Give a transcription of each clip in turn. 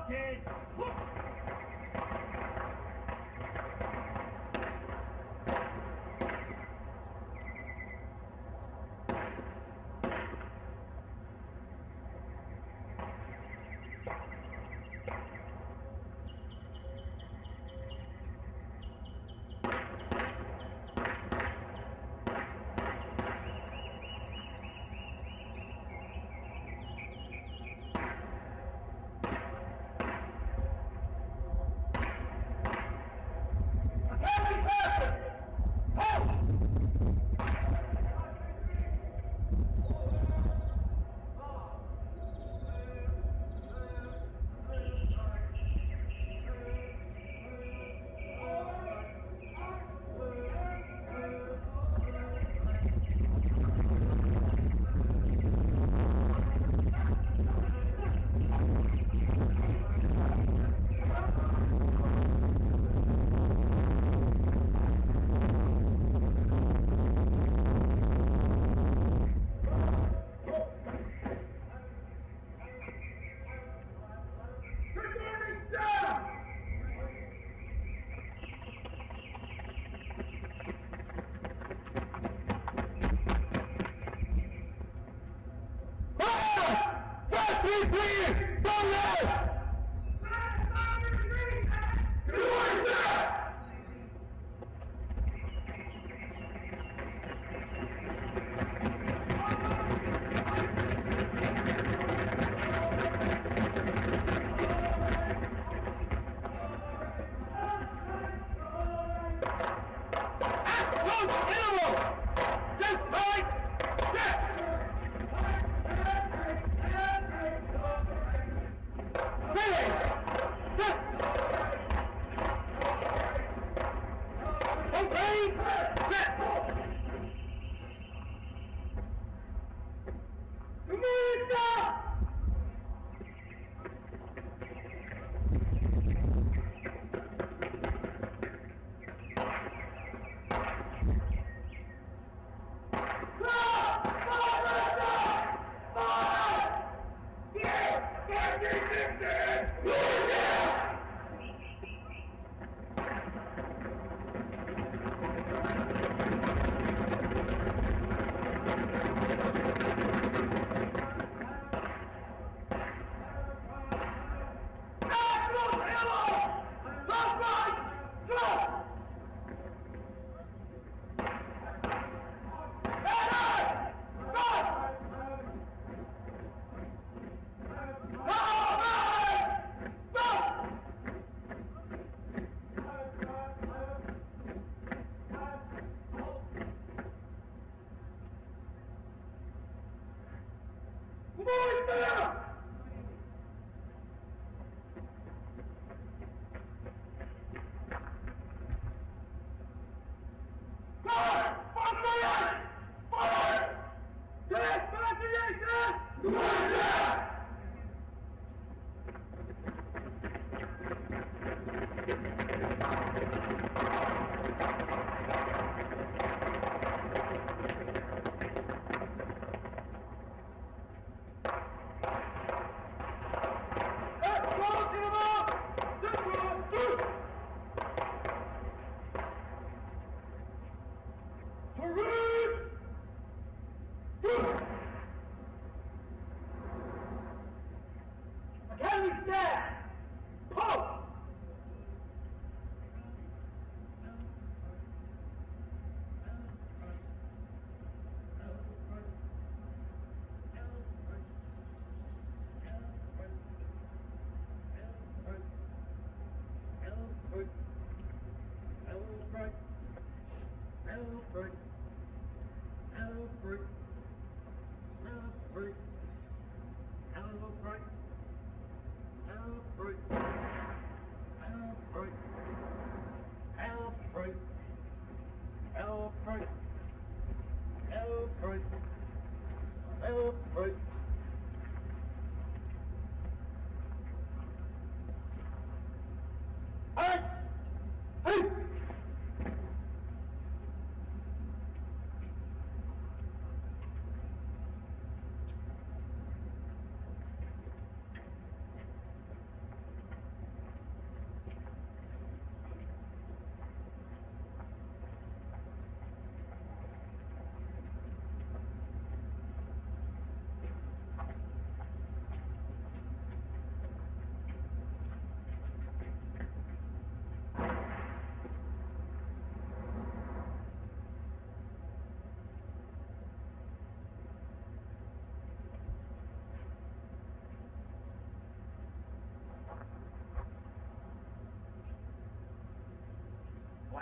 started!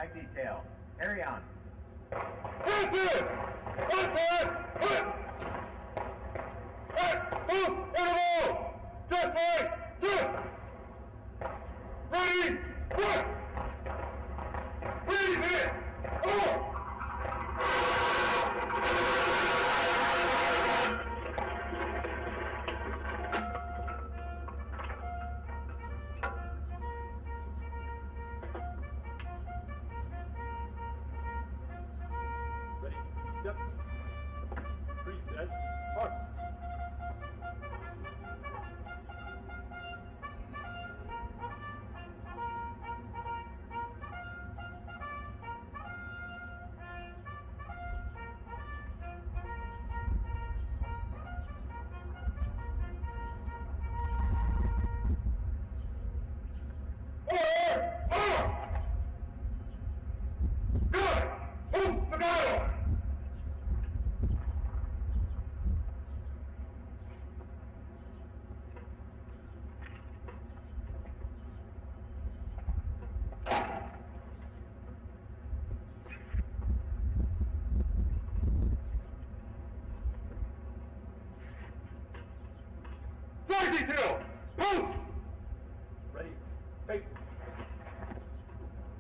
Right detail. Carry on. That's it! That's it! Right, move, interval! Just like this! Ready, one! Breathe in, off! Step, preset, march. Order! Off! Good! Move the battle! Flight detail! Post! Ready, face.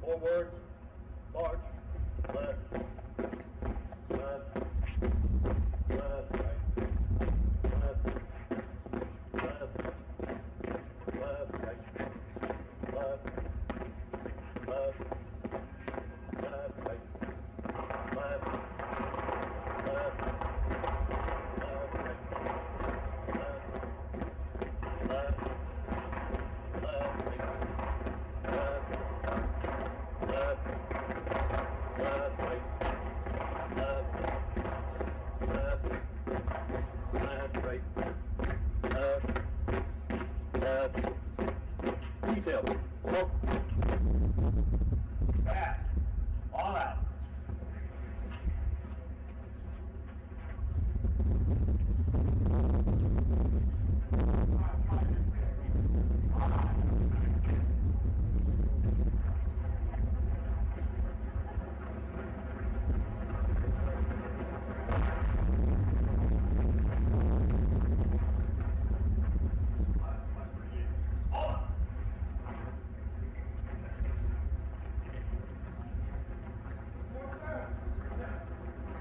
Forward, march, left, left, left, right, left, left, left, right, left, left, left, right, left, left, left, right, left, left, left, right, left, left, left, right, left, left, left, right, left, left, detail, look, Back. All out.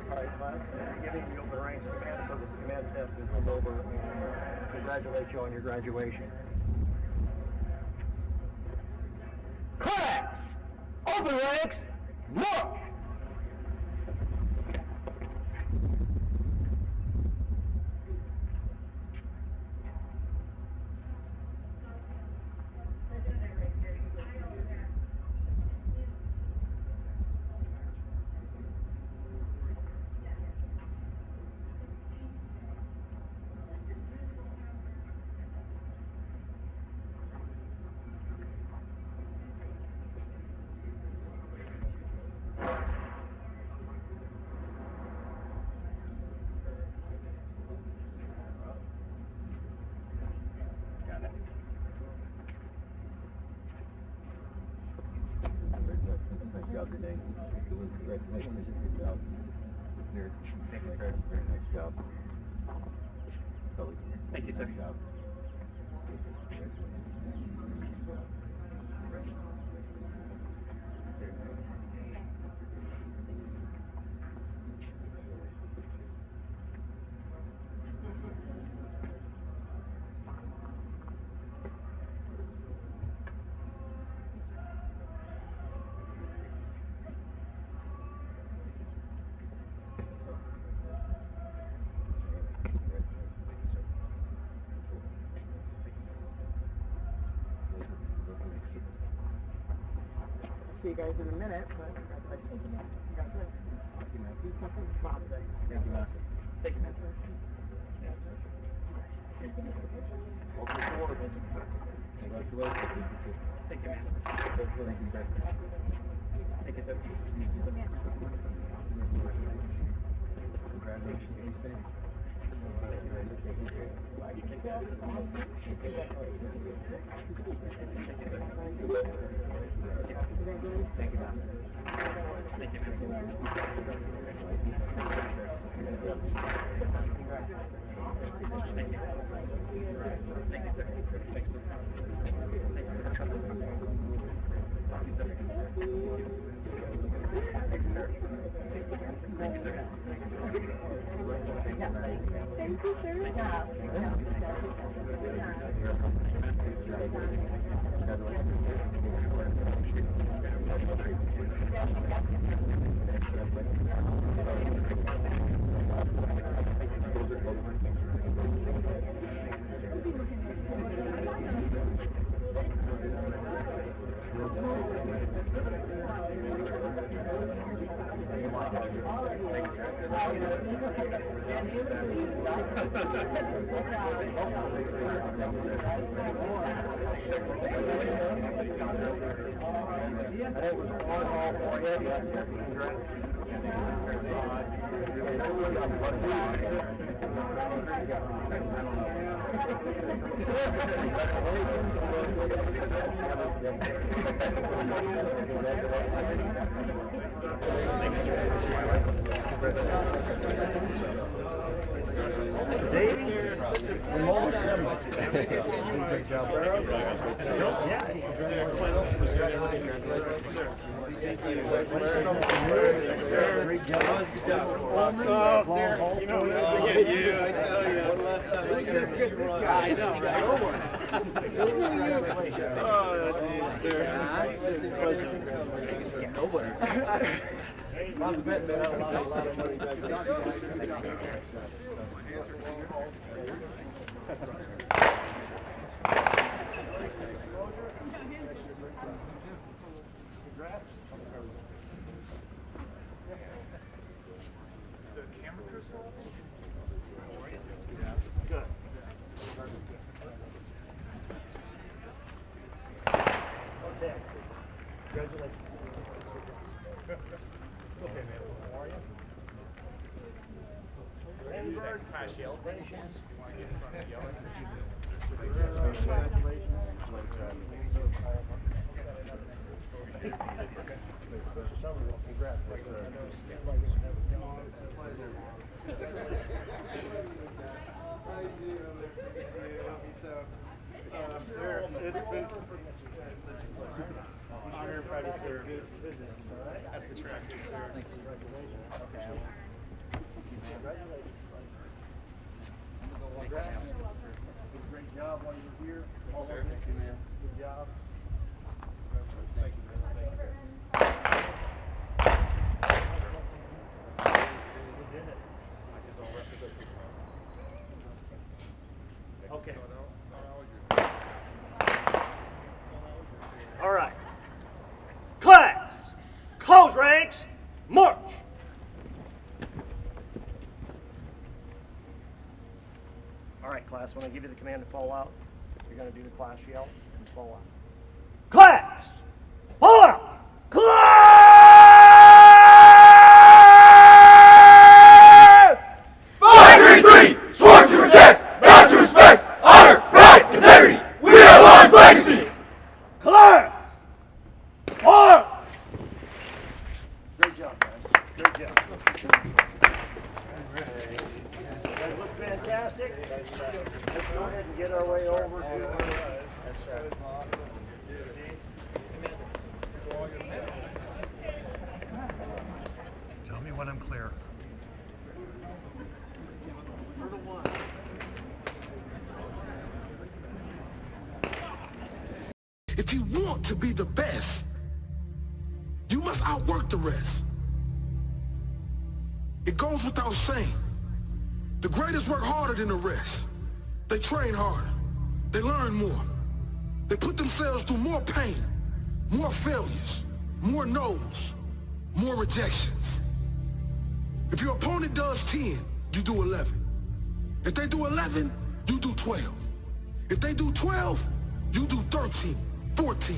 Alright, class, giving the open ranks command so that the command staff can come over and congratulate you on your graduation. Class! Open ranks, march! Nice job today. Congratulations. Good job. Thank you, sir. Very nice job. Thank you, sir. Nice job. See you guys in a minute, but congratulations. Congratulations. Thank you, man. Eat something small today. Thank you, man. Thank you, man. Welcome forward. Congratulations. Thank you, man. Thank you, sir. Thank you, sir. Congratulations. Thank you, sir. Thank you, sir. Thank you, sir. Sir, it's been such an honor and pride to serve at the track. Thanks. Okay. Congratulations. Great job while you were here. Sir, thank you, man. Good job. Thank you, okay. All right. Class, close ranks, march. All right, class, when I give you the command to fall out, you're going to do the class yell and fall out. Class, fall out. Class! 533, sworn to protect, bound to respect, honor, pride, integrity. We are Law's legacy. Class! March! Great job, guys. Great job. You guys look fantastic. Let's go ahead and get our way over to Tell me when I'm clear. If you want to be the best, you must outwork the rest. It goes without saying. The greatest work harder than the rest. They train harder. They learn more. They put themselves through more pain, more failures, more no's, more rejections. If your opponent does 10, you do 11. If they do 11, you do 12. If they do 12, you do 13, 14,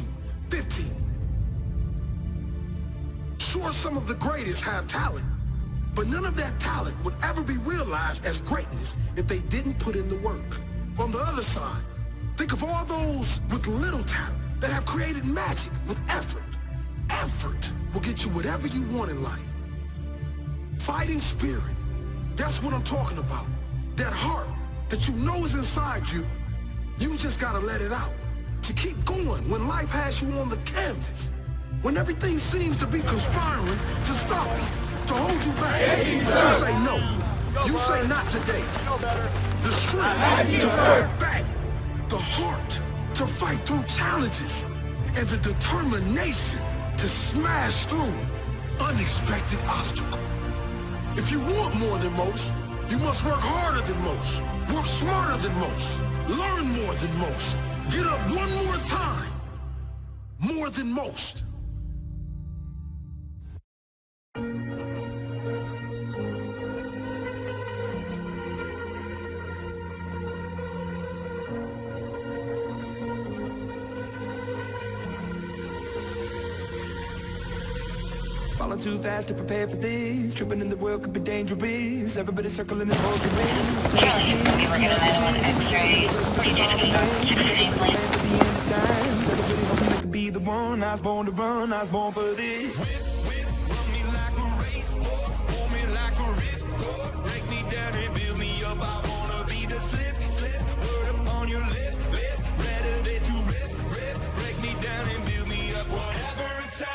15. Sure, some of the greatest have talent, but none of that talent would ever be realized as greatness if they didn't put in the work. On the other side, think of all those with little talent that have created magic with effort. Effort will get you whatever you want in life. Fighting spirit, that's what I'm talking about. That heart that you know is inside you, you just gotta let it out. To keep going when life has you on the canvas. When everything seems to be conspiring to stop you, to hold you back. But you say no. You say not today. The strength to fight back. The heart to fight through challenges. And the determination to smash through unexpected obstacles. If you want more than most, you must work harder than most. Work smarter than most. Learn more than most. Get up one more time. More than most. Falling too fast to prepare for this. Tripping in the world could be dangerous. Everybody circling this world you're in. We're gonna let one X-ray. Everybody hoping they could be the one. I was born to run, I was born for this. Run me like a racehorse, pull me like a ripcord. Break me down and build me up. I wanna be the slip, word upon your lip, rather that you rip. Break me down and build me up, whatever it takes.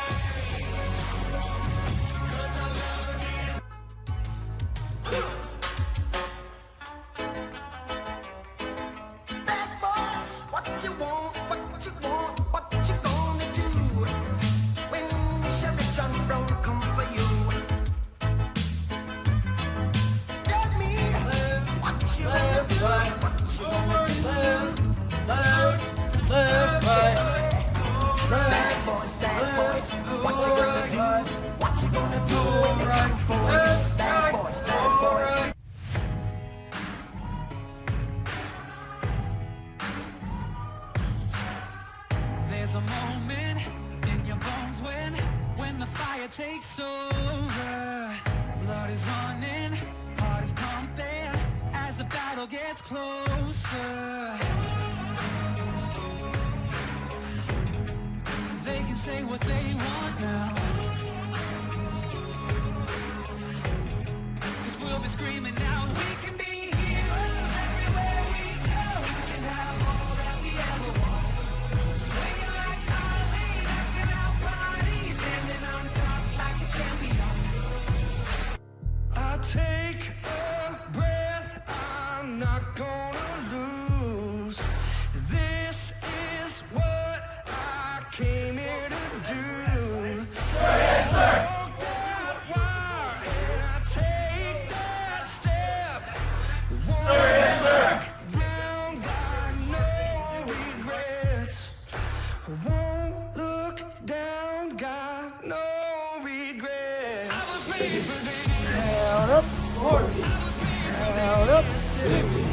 There's a moment in your bones when the fire takes over. Blood is running, heart is pumping as the battle gets closer. They can say what they want now, 'cause we'll be screaming out, we can be heroes everywhere we go. We can have all that we ever want. Swinging like Ali, acting out bodies, standing on top like a champion. I take a breath, I'm not gonna lose. This is what I came here to do. Yes, sir. Walk that wire and I take that step. Sir, yes, sir. Down, got no regrets. Won't look down, got no regrets. I was made for this. Down up, 40. Down up, 50.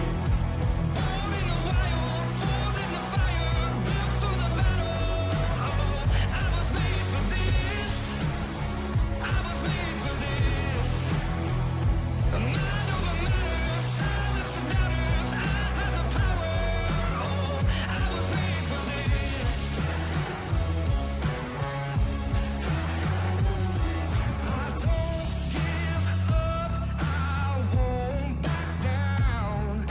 I won't back down.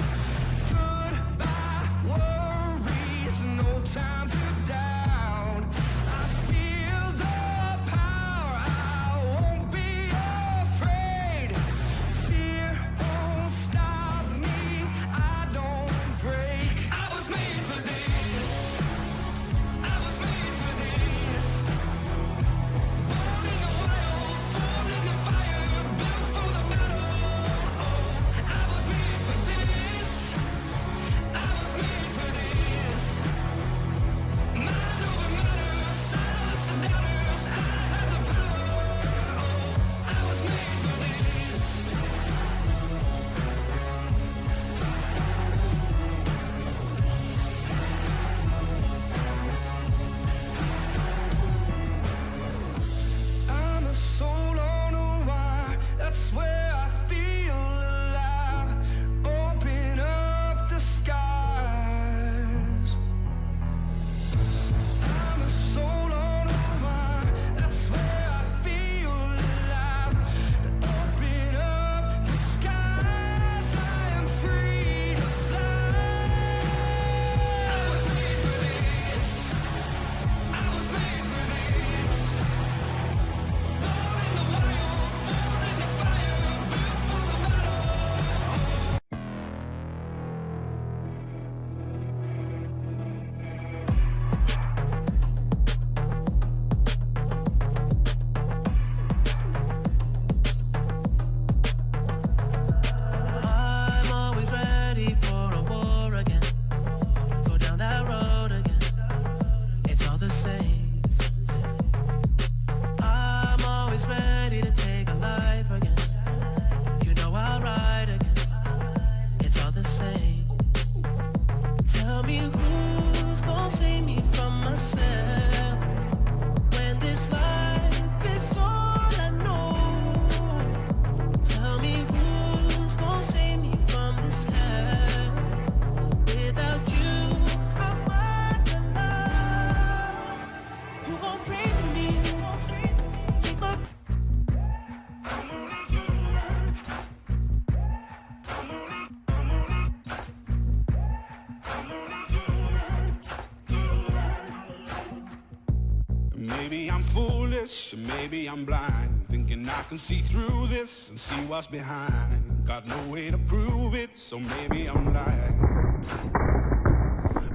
foolish, and maybe I'm blind, thinking I can see through this and see what's behind. Got no way to prove it, so maybe I'm lying.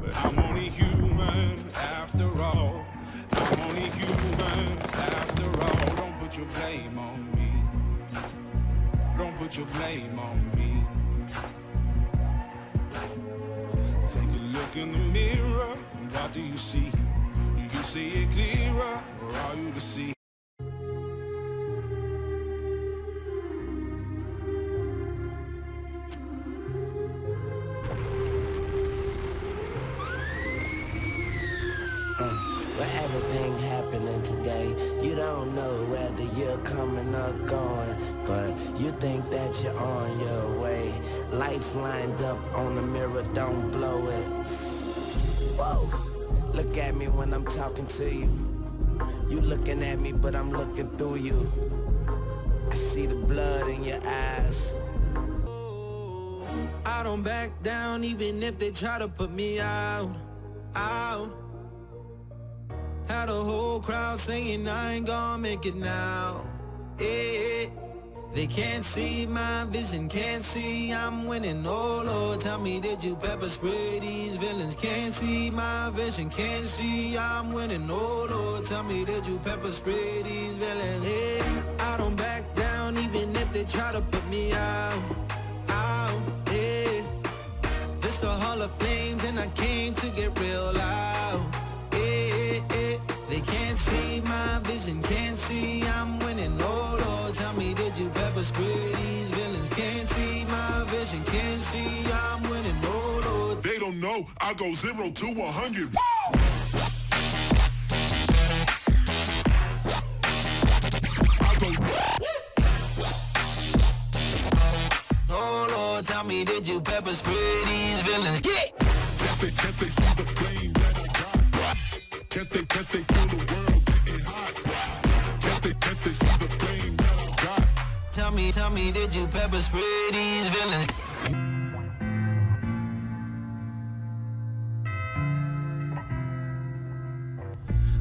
But I'm only human after all. I'm only human after all. Don't put your blame on me. Don't put your blame on me. Take a look in the mirror. What do you see? Do you see it clearer, or are you deceived? With everything happening today, you don't know whether you're coming or going, but you think that you're on your way. Life lined up on the mirror, don't blow it. Whoa, look at me when I'm talking to you. You looking at me, but I'm looking through you. I see the blood in your eyes. I don't back down even if they try to put me out. Had a whole crowd singing I ain't gonna make it now. Yeah. They can't see my vision, can't see I'm winning. Oh Lord, tell me, did you pepper spray these villains? Can't see my vision, can't see I'm winning. Oh Lord, tell me, did you pepper spray these villains? Yeah. I don't back down even if they try to put me out. Yeah. This the Hall of Flames and I came to get real loud. They can't see my vision, can't see I'm winning. Oh Lord, tell me, did you pepper spray these villains? Can't see my vision, can't see I'm winning. Oh Lord, They don't know I go 0 to 100. oh Lord, tell me, did you pepper spray these villains? Yeah. Can't they see the flame that I got? Can't they feel the world getting hot? Can't they see the flame that I got? Tell me, did you pepper spray these villains?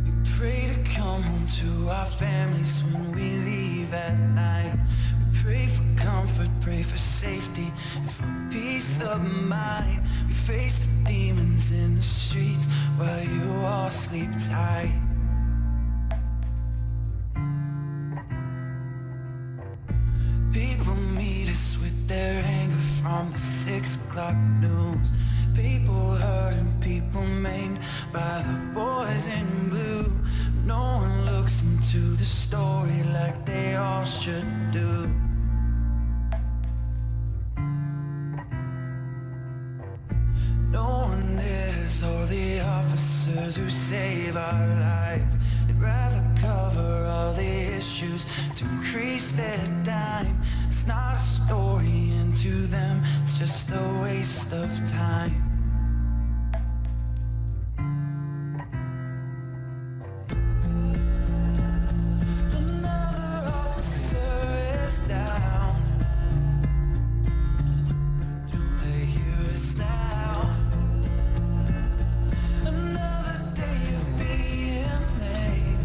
We pray to come home to our families when we leave at night. We pray for comfort, pray for safety, and for peace of mind. We face the demons in the streets while you all sleep tight. People meet us with their anger from the 6 o'clock news. People hurt and people maimed by the boys in blue. No one looks into the story like they all should do. No one is all the officers who save our lives. They'd rather cover all the issues to increase their dime. It's not a story, and to them it's just a waste of time. Another officer is down. Do they hear us now? Another day of being made.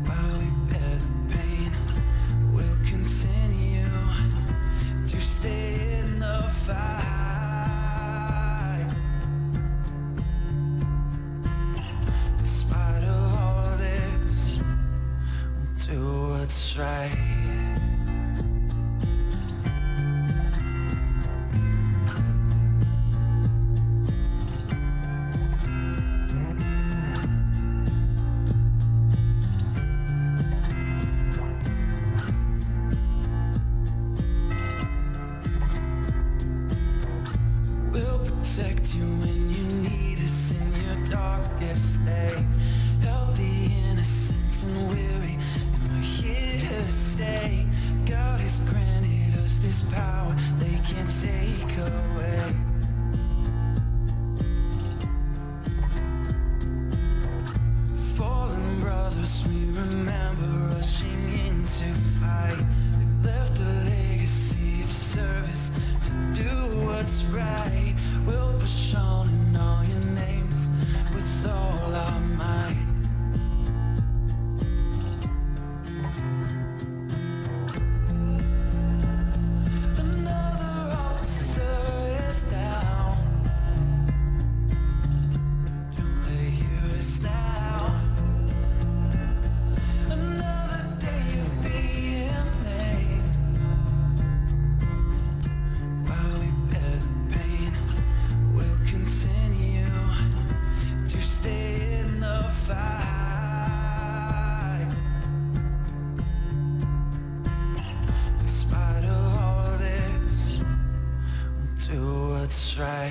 While we bear the pain, we'll continue to stay in the fight. In spite of all this, we'll do what's right. We'll protect you when you need us in your darkest day. Help the innocent and weary, and we're here to stay. God has granted us this power they can't take away. Fallen brothers, we remember rushing in to fight. They've left a legacy of service to do what's right. We'll push on in all your names with all our might. what's right.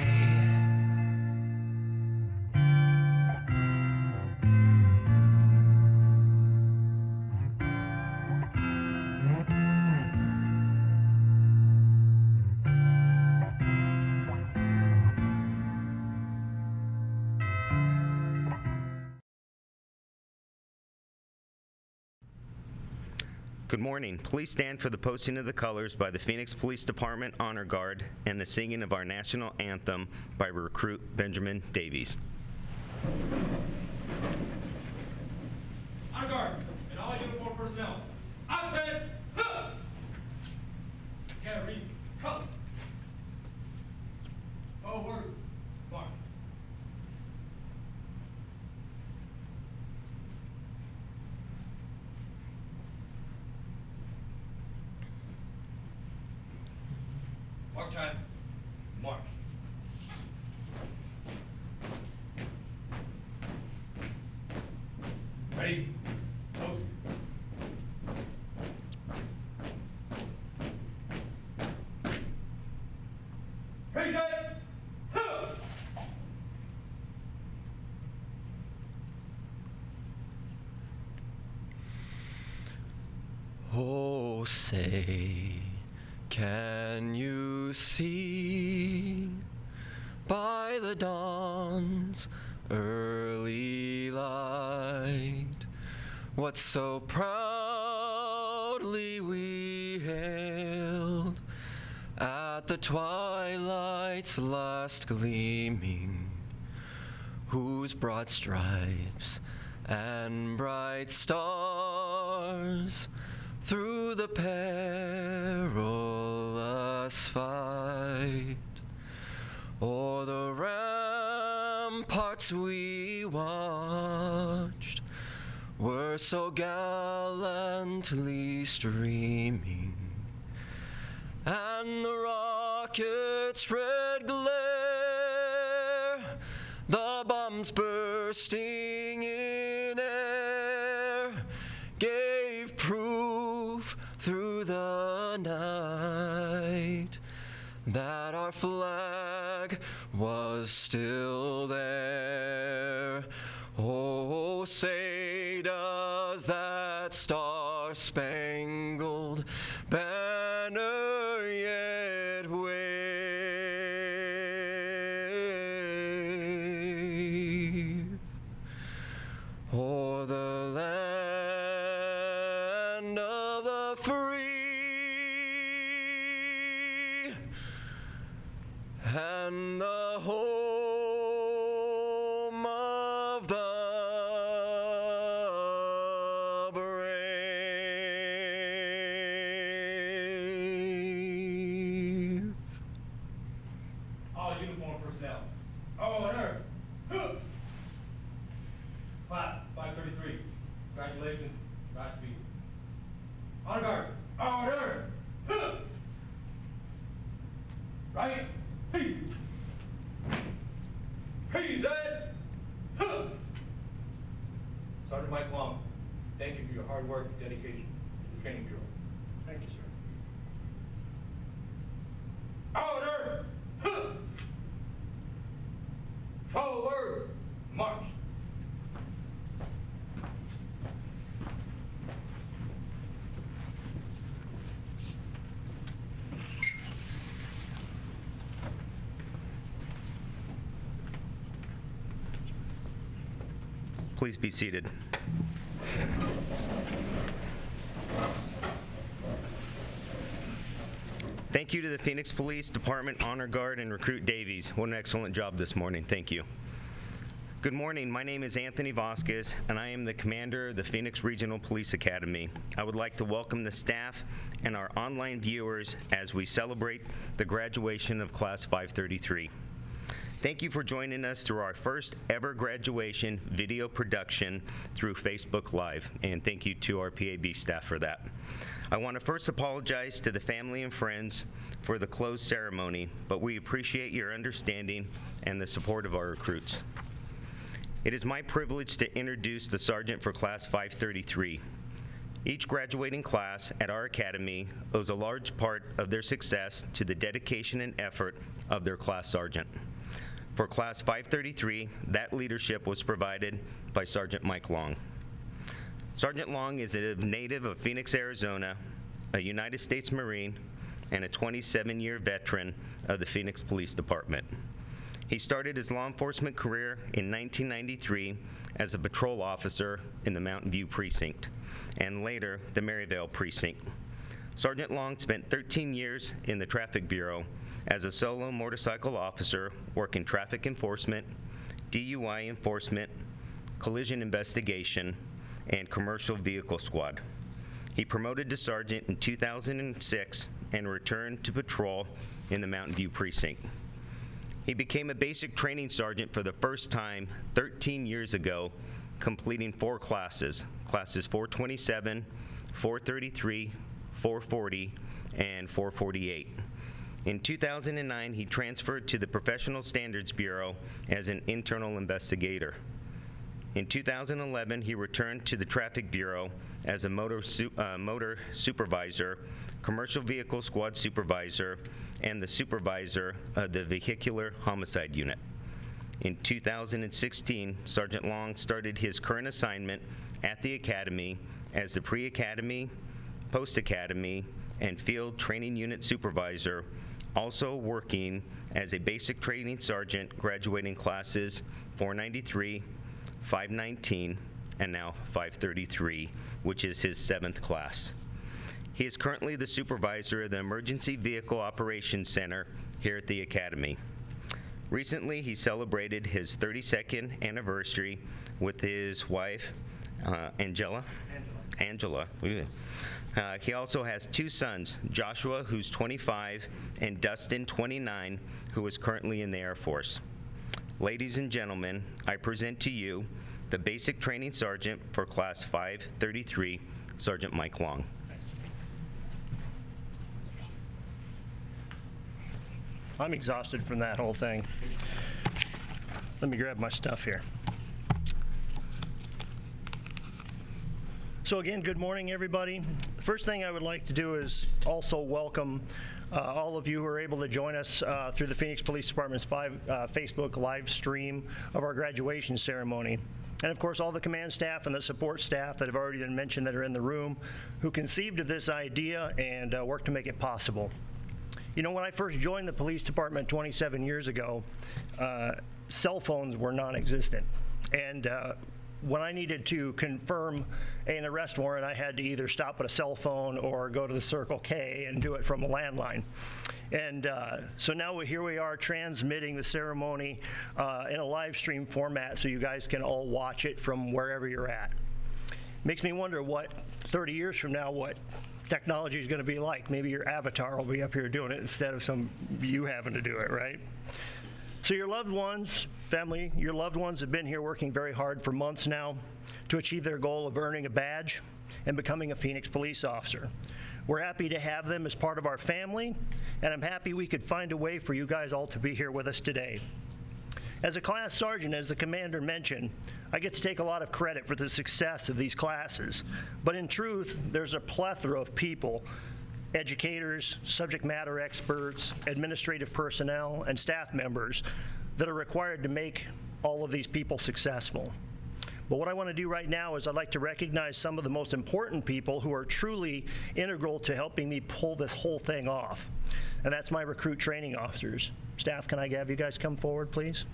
Good morning. Please stand for the posting of the colors by the Phoenix Police Department Honor Guard and the singing of our national anthem by Recruit Benjamin Davies. Honor Guard and all uniformed personnel. Attention! Huh! Carry, come. Forward, march. Mark time. March. Ready? Post. Ready, set. Huh! Oh, say, can you see by the dawn's early light what so proudly we hailed at the twilight's last gleaming, whose broad stripes and bright stars through the perilous fight o'er the ramparts we watched were so gallantly streaming, and the rocket's red glare, the bombs bursting in air, gave proof through the night that our flag was still there. Oh, say does that star-spangled banner yet wave o'er the land of the free and the home of the brave. All uniformed personnel. Order. Huh! Class 533. Congratulations. Godspeed. Honor Guard. Order. Huh! Right. Peace. Peace, Ed. Huh! Sergeant Mike Long, thank you for your hard work and dedication to the training drill. Thank you, sir. Order. Huh! Forward. March. Please be seated. Thank you to the Phoenix Police Department Honor Guard and Recruit Davies. What an excellent job this morning. Thank you. Good morning. My name is Anthony Vasquez, and I am the commander of the Phoenix Regional Police Academy. I would like to welcome the staff and our online viewers as we celebrate the graduation of Class 533. Thank you for joining us through our first ever graduation video production through Facebook Live, and thank you to our PAB staff for that. I want to first apologize to the family and friends for the closed ceremony, but we appreciate your understanding and the support of our recruits. It is my privilege to introduce the Sergeant for Class 533. Each graduating class at our academy owes a large part of their success to the dedication and effort of their class sergeant. For Class 533, that leadership was provided by Sergeant Mike Long. Sergeant Long is a native of Phoenix, Arizona, a United States Marine, and a 27-year veteran of the Phoenix Police Department. He started his law enforcement career in 1993 as a patrol officer in the Mountain View Precinct, and later the Maryvale Precinct. Sergeant Long spent 13 years in the Traffic Bureau as a solo motorcycle officer working traffic enforcement, DUI enforcement, collision investigation, and commercial vehicle squad. He promoted to sergeant in 2006 and returned to patrol in the Mountain View Precinct. He became a basic training sergeant for the first time 13 years ago, completing 4 classes, classes 427, 433, 440, and 448. In 2009, he transferred to the Professional Standards Bureau as an internal investigator. In 2011, he returned to the Traffic Bureau as a motor supervisor, commercial vehicle squad supervisor, and the supervisor of the Vehicular Homicide Unit. In 2016, Sergeant Long started his current assignment at the Academy as the Pre-Academy, Post-Academy, and Field Training Unit Supervisor, also working as a basic training sergeant graduating classes 493, 519, and now 533, which is his 7th class. He is currently the supervisor of the Emergency Vehicle Operations Center here at the Academy. Recently, he celebrated his 32nd anniversary with his wife, Angela. He also has 2 sons, Joshua, who's 25, and Dustin, 29, who is currently in the Air Force. Ladies and gentlemen, I present to you the Basic Training Sergeant for Class 533, Sergeant Mike Long. I'm exhausted from that whole thing. Let me grab my stuff here. So again, good morning, everybody. The first thing I would like to do is also welcome all of you who are able to join us through the Phoenix Police Department's Facebook live stream of our graduation ceremony. And of course, all the command staff and the support staff that have already been mentioned that are in the room who conceived of this idea and worked to make it possible. You know, when I first joined the police department 27 years ago, cell phones were non-existent. And when I needed to confirm an arrest warrant, I had to either stop at a cell phone or go to the Circle K and do it from a landline. And so now here we are transmitting the ceremony in a live stream format so you guys can all watch it from wherever you're at. Makes me wonder what 30 years from now, what technology is going to be like. Maybe your avatar will be up here doing it instead of you having to do it, right? So your loved ones, family, your loved ones have been here working very hard for months now to achieve their goal of earning a badge and becoming a Phoenix police officer. We're happy to have them as part of our family, and I'm happy we could find a way for you guys all to be here with us today. As a class sergeant, as the commander mentioned, I get to take a lot of credit for the success of these classes. But in truth, there's a plethora of people, educators, subject matter experts, administrative personnel, and staff members that are required to make all of these people successful. But what I want to do right now is I'd like to recognize some of the most important people who are truly integral to helping me pull this whole thing off. And that's my recruit training officers. Staff, can I have you guys come forward, please?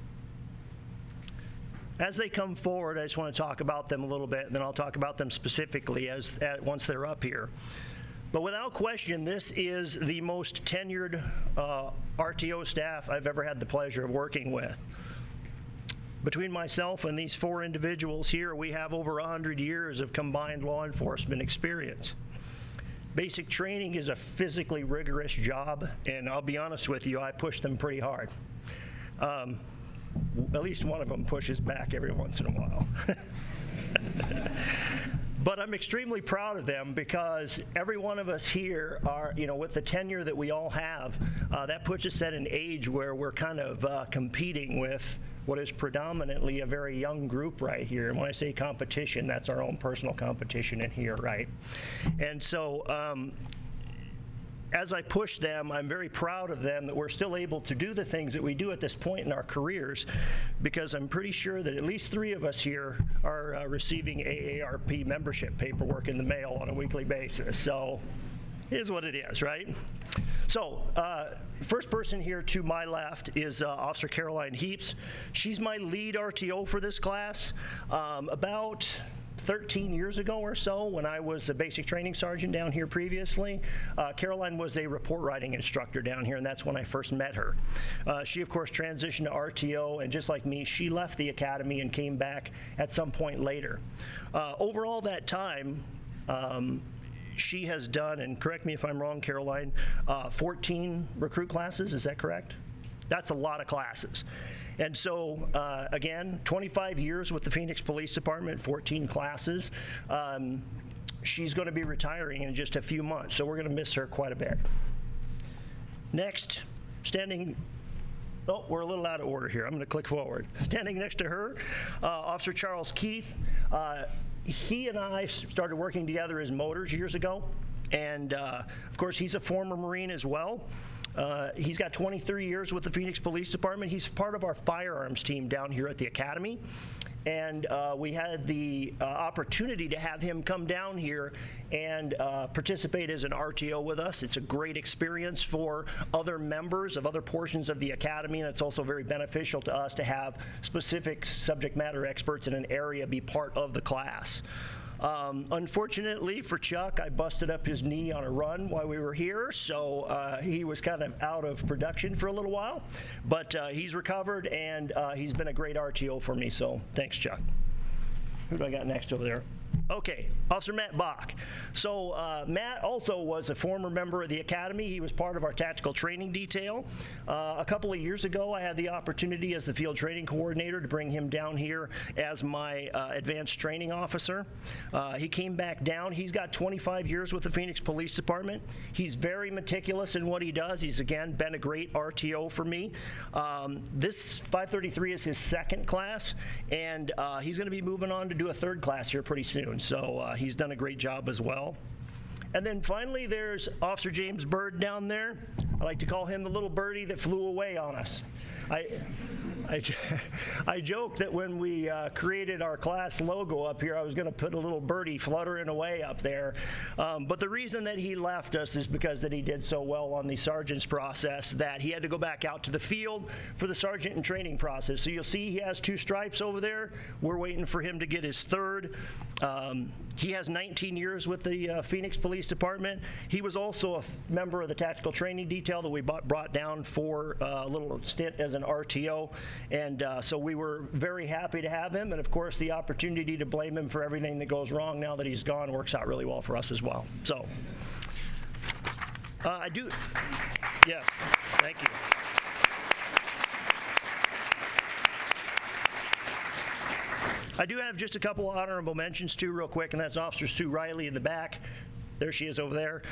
As they come forward, I just want to talk about them a little bit, and then I'll talk about them specifically once they're up here. But without question, this is the most tenured RTO staff I've ever had the pleasure of working with. Between myself and these 4 individuals here, we have over 100 years of combined law enforcement experience. Basic training is a physically rigorous job, and I'll be honest with you, I push them pretty hard. At least one of them pushes back every once in a while. But I'm extremely proud of them because every one of us here are, you know, with the tenure that we all have, that puts us at an age where we're kind of competing with what is predominantly a very young group right here. And when I say competition, that's our own personal competition in here, right? And so as I push them, I'm very proud of them that we're still able to do the things that we do at this point in our careers, because I'm pretty sure that at least 3 of us here are receiving AARP membership paperwork in the mail on a weekly basis. So it is what it is, right? So, first person here to my left is Officer Caroline Heaps. She's my lead RTO for this class. About 13 years ago or so, when I was a basic training sergeant down here previously, Caroline was a report writing instructor down here, and that's when I first met her. She, of course, transitioned to RTO, and just like me, she left the academy and came back at some point later. Over all that time, she has done, and correct me if I'm wrong, Caroline, 14 recruit classes, is that correct? That's a lot of classes. And so, again, 25 years with the Phoenix Police Department, 14 classes. She's going to be retiring in just a few months, so we're going to miss her quite a bit. Next, standing, oh, we're a little out of order here. I'm going to click forward. Standing next to her, Officer Charles Keith. He and I started working together as motors years ago, and of course he's a former Marine as well. He's got 23 years with the Phoenix Police Department. He's part of our firearms team down here at the academy, and we had the opportunity to have him come down here and participate as an RTO with us. It's a great experience for other members of other portions of the academy, and it's also very beneficial to us to have specific subject matter experts in an area be part of the class. Unfortunately for Chuck, I busted up his knee on a run while we were here, so he was kind of out of production for a little while, but he's recovered, and he's been a great RTO for me, so thanks, Chuck. Who do I got next over there? Okay, Officer Matt Bach. So Matt also was a former member of the academy. He was part of our tactical training detail. A couple of years ago, I had the opportunity as the field training coordinator to bring him down here as my advanced training officer. He came back down. He's got 25 years with the Phoenix Police Department. He's very meticulous in what he does. He's, again, been a great RTO for me. This 533 is his second class, and he's going to be moving on to do a third class here pretty soon. So he's done a great job as well. And then finally, there's Officer James Bird down there. I like to call him the little birdie that flew away on us. I joked that when we created our class logo up here, I was going to put a little birdie fluttering away up there. But the reason that he left us is because that he did so well on the sergeant's process that he had to go back out to the field for the sergeant and training process. So you'll see he has 2 stripes over there. We're waiting for him to get his 3rd. He has 19 years with the Phoenix Police Department. He was also a member of the tactical training detail that we brought down for a little stint as an RTO, and so we were very happy to have him, and of course the opportunity to blame him for everything that goes wrong now that he's gone works out really well for us as well. So I do, yes, thank you. I do have just a couple of honorable mentions too real quick, and that's Officer Sue Riley in the back. There she is over there.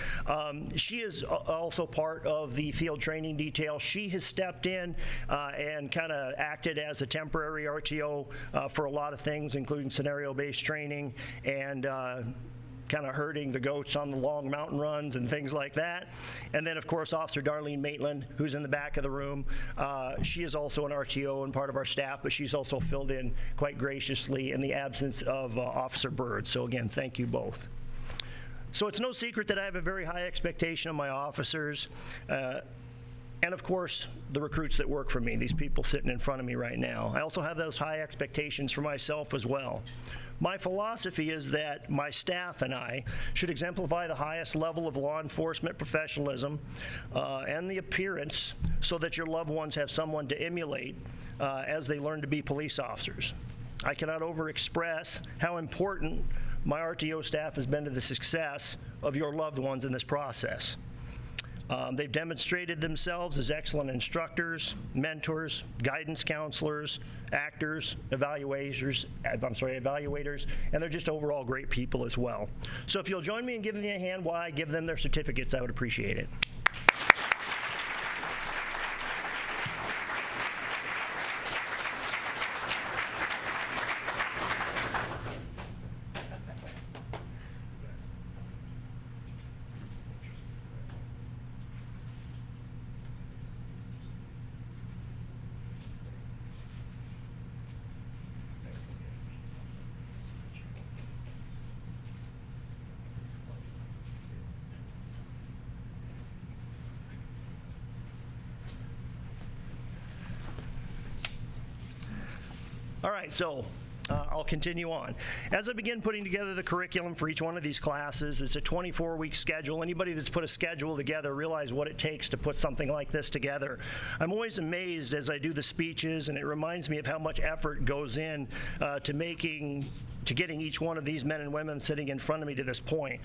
She is also part of the field training detail. She has stepped in and kind of acted as a temporary RTO for a lot of things, including scenario-based training and kind of herding the goats on the long mountain runs and things like that. And then, of course, Officer Darlene Maitland, who's in the back of the room. She is also an RTO and part of our staff, but she's also filled in quite graciously in the absence of Officer Bird. So again, thank you both. So it's no secret that I have a very high expectation of my officers, and of course, the recruits that work for me, these people sitting in front of me right now. I also have those high expectations for myself as well. My philosophy is that my staff and I should exemplify the highest level of law enforcement professionalism and the appearance so that your loved ones have someone to emulate as they learn to be police officers. I cannot overexpress how important my RTO staff has been to the success of your loved ones in this process. They've demonstrated themselves as excellent instructors, mentors, guidance counselors, actors, evaluators, and they're just overall great people as well. So if you'll join me in giving them a hand while I give them their certificates, I would appreciate it. All right, so I'll continue on. As I begin putting together the curriculum for each one of these classes, it's a 24-week schedule. Anybody that's put a schedule together realize what it takes to put something like this together. I'm always amazed as I do the speeches, and it reminds me of how much effort goes in to getting each one of these men and women sitting in front of me to this point.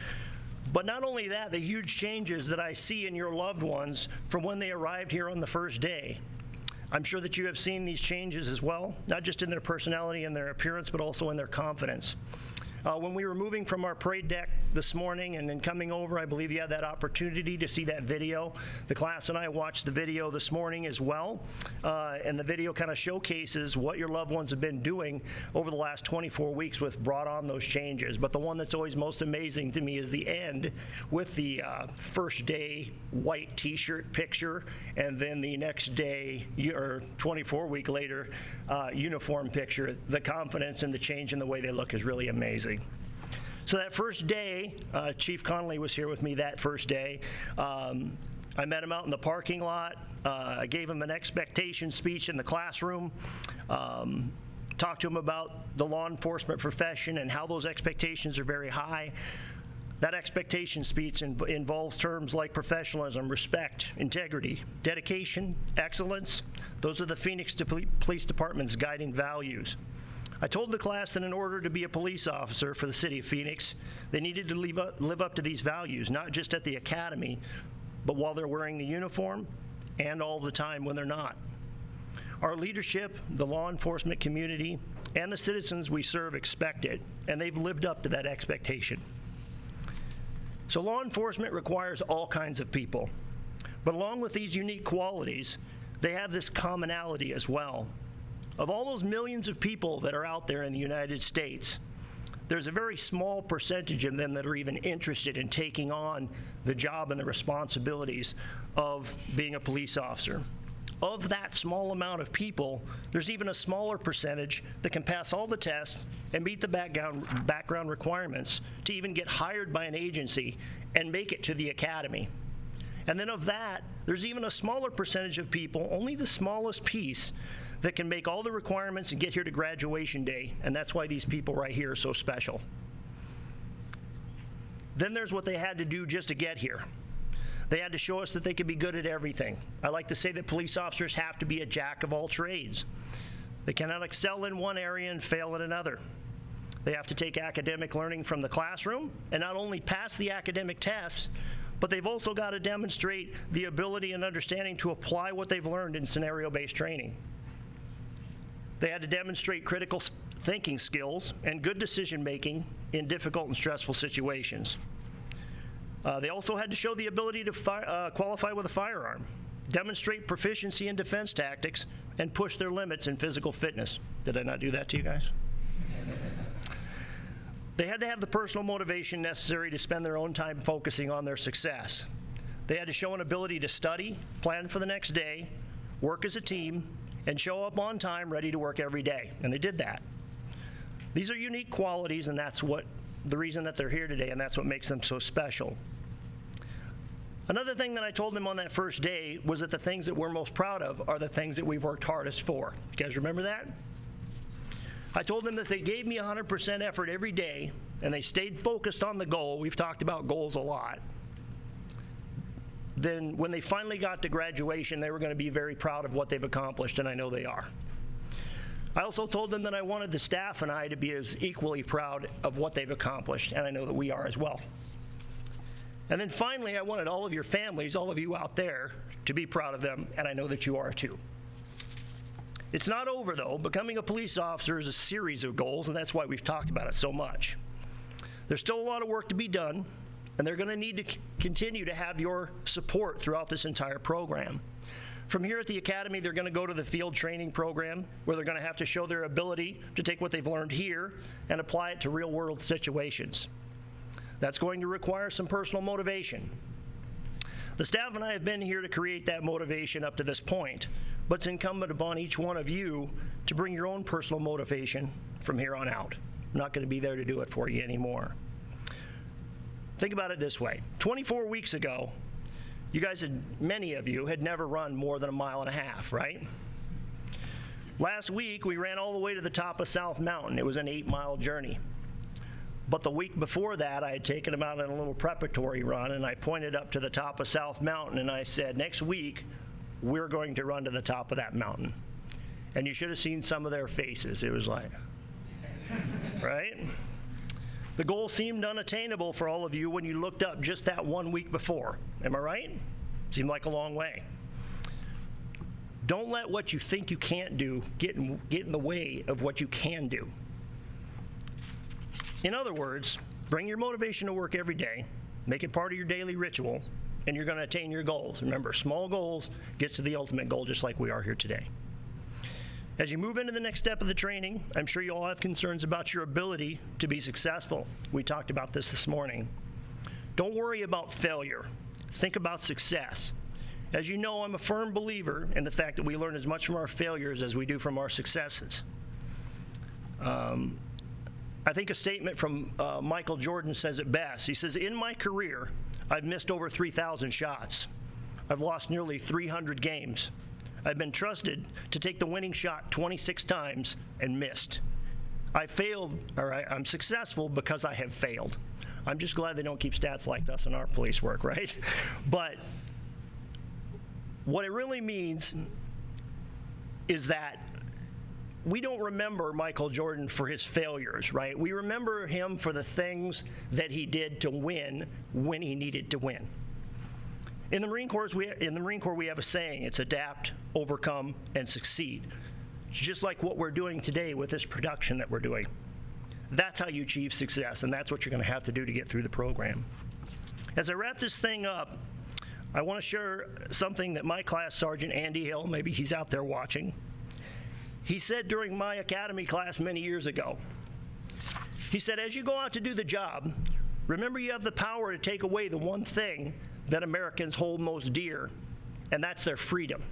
But not only that, the huge changes that I see in your loved ones from when they arrived here on the first day. I'm sure that you have seen these changes as well, not just in their personality and their appearance, but also in their confidence. When we were moving from our parade deck this morning and then coming over, I believe you had that opportunity to see that video. The class and I watched the video this morning as well, and the video kind of showcases what your loved ones have been doing over the last 24 weeks with brought on those changes. But the one that's always most amazing to me is the end with the first day white t-shirt picture, and then the next day, or 24 week later, uniform picture. The confidence and the change in the way they look is really amazing. So that first day, Chief Connolly was here with me that first day. I met him out in the parking lot. I gave him an expectation speech in the classroom. Talked to him about the law enforcement profession and how those expectations are very high. That expectation speech involves terms like professionalism, respect, integrity, dedication, excellence. Those are the Phoenix Police Department's guiding values. I told the class that in order to be a police officer for the city of Phoenix, they needed to live up to these values, not just at the academy, but while they're wearing the uniform and all the time when they're not. Our leadership, the law enforcement community, and the citizens we serve expect it, and they've lived up to that expectation. So law enforcement requires all kinds of people, but along with these unique qualities, they have this commonality as well. Of all those millions of people that are out there in the United States, there's a very small percentage of them that are even interested in taking on the job and the responsibilities of being a police officer. Of that small amount of people, there's even a smaller percentage that can pass all the tests and meet the background requirements to even get hired by an agency and make it to the academy. And then of that, there's even a smaller percentage of people, only the smallest piece, that can make all the requirements and get here to graduation day, and that's why these people right here are so special. Then there's what they had to do just to get here. They had to show us that they could be good at everything. I like to say that police officers have to be a jack of all trades. They cannot excel in one area and fail in another. They have to take academic learning from the classroom and not only pass the academic tests, but they've also got to demonstrate the ability and understanding to apply what they've learned in scenario-based training. They had to demonstrate critical thinking skills and good decision-making in difficult and stressful situations. They also had to show the ability to qualify with a firearm, demonstrate proficiency in defense tactics, and push their limits in physical fitness. Did I not do that to you guys? They had to have the personal motivation necessary to spend their own time focusing on their success. They had to show an ability to study, plan for the next day, work as a team, and show up on time ready to work every day. And they did that. These are unique qualities, and that's the reason that they're here today, and that's what makes them so special. Another thing that I told them on that first day was that the things that we're most proud of are the things that we've worked hardest for. You guys remember that? I told them that they gave me 100% effort every day, and they stayed focused on the goal. We've talked about goals a lot. Then when they finally got to graduation, they were going to be very proud of what they've accomplished, and I know they are. I also told them that I wanted the staff and I to be as equally proud of what they've accomplished, and I know that we are as well. And then finally, I wanted all of your families, all of you out there, to be proud of them, and I know that you are too. It's not over, though. Becoming a police officer is a series of goals, and that's why we've talked about it so much. There's still a lot of work to be done, and they're going to need to continue to have your support throughout this entire program. From here at the academy, they're going to go to the field training program, where they're going to have to show their ability to take what they've learned here and apply it to real-world situations. That's going to require some personal motivation. The staff and I have been here to create that motivation up to this point, but it's incumbent upon each one of you to bring your own personal motivation from here on out. I'm not going to be there to do it for you anymore. Think about it this way. 24 weeks ago, many of you had never run more than 1.5 miles, right? Last week, we ran all the way to the top of South Mountain. It was an 8-mile journey. But the week before that, I had taken them out on a little preparatory run, and I pointed up to the top of South Mountain, and I said, next week, we're going to run to the top of that mountain. And you should have seen some of their faces. It was like, right? The goal seemed unattainable for all of you when you looked up just that 1 week before. Am I right? Seemed like a long way. Don't let what you think you can't do get in the way of what you can do. In other words, bring your motivation to work every day, make it part of your daily ritual, and you're going to attain your goals. Remember, small goals gets to the ultimate goal, just like we are here today. As you move into the next step of the training, I'm sure you all have concerns about your ability to be successful. We talked about this morning. Don't worry about failure. Think about success. As you know, I'm a firm believer in the fact that we learn as much from our failures as we do from our successes. I think a statement from Michael Jordan says it best. He says, in my career, I've missed over 3,000 shots. I've lost nearly 300 games. I've been trusted to take the winning shot 26 times and missed. I failed, all right, I'm successful because I have failed. I'm just glad they don't keep stats like us in our police work, right? But what it really means is that we don't remember Michael Jordan for his failures, right? We remember him for the things that he did to win when he needed to win. In the Marine Corps, we have a saying, it's adapt, overcome, and succeed. It's just like what we're doing today with this production that we're doing. That's how you achieve success, and that's what you're going to have to do to get through the program. As I wrap this thing up, I want to share something that my class sergeant, Andy Hill, maybe he's out there watching, he said during my academy class many years ago. He said, as you go out to do the job, remember you have the power to take away the one thing that Americans hold most dear, and that's their freedom.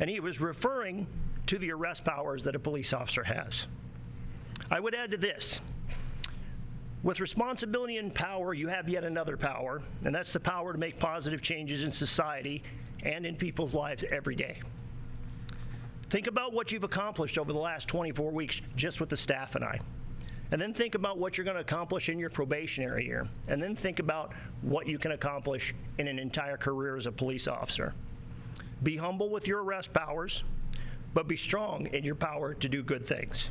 And he was referring to the arrest powers that a police officer has. I would add to this. With responsibility and power, you have yet another power, and that's the power to make positive changes in society and in people's lives every day. Think about what you've accomplished over the last 24 weeks just with the staff and I. And then think about what you're going to accomplish in your probationary year. And then think about what you can accomplish in an entire career as a police officer. Be humble with your arrest powers, but be strong in your power to do good things.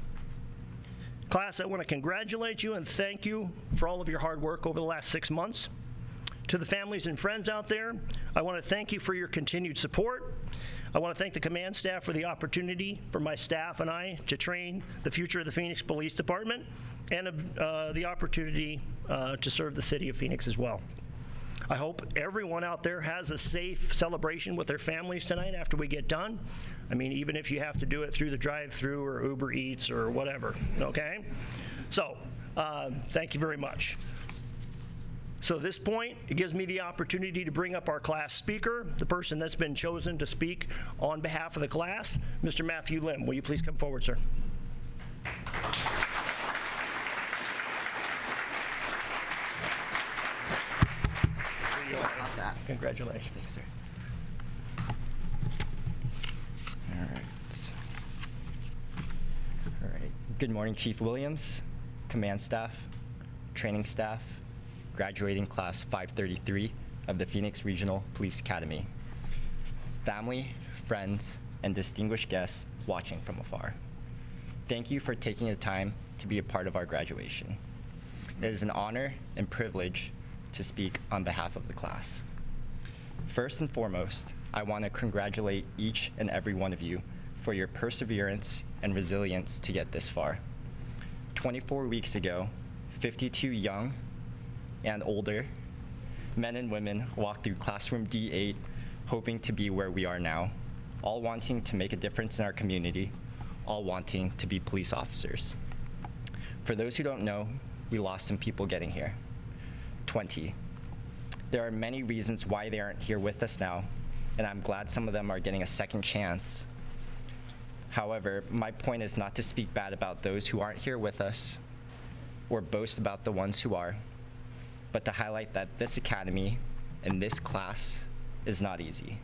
Class, I want to congratulate you and thank you for all of your hard work over the last 6 months. To the families and friends out there, I want to thank you for your continued support. I want to thank the command staff for the opportunity for my staff and I to train the future of the Phoenix Police Department and the opportunity to serve the city of Phoenix as well. I hope everyone out there has a safe celebration with their families tonight after we get done. I mean, even if you have to do it through the drive-thru or Uber Eats or whatever, okay? So, thank you very much. So at this point, it gives me the opportunity to bring up our class speaker, the person that's been chosen to speak on behalf of the class, Mr. Matthew Lim. Will you please come forward, sir? Congratulations. Thanks, sir. All right. Good morning, Chief Williams, command staff, training staff, graduating class 533 of the Phoenix Regional Police Academy, family, friends, and distinguished guests watching from afar. Thank you for taking the time to be a part of our graduation. It is an honor and privilege to speak on behalf of the class. First and foremost, I want to congratulate each and every one of you for your perseverance and resilience to get this far. 24 weeks ago, 52 young and older men and women walked through classroom D8 hoping to be where we are now, all wanting to make a difference in our community, all wanting to be police officers. For those who don't know, we lost some people getting here. 20. There are many reasons why they aren't here with us now, and I'm glad some of them are getting a second chance. However, my point is not to speak bad about those who aren't here with us or boast about the ones who are, but to highlight that this academy and this class is not easy.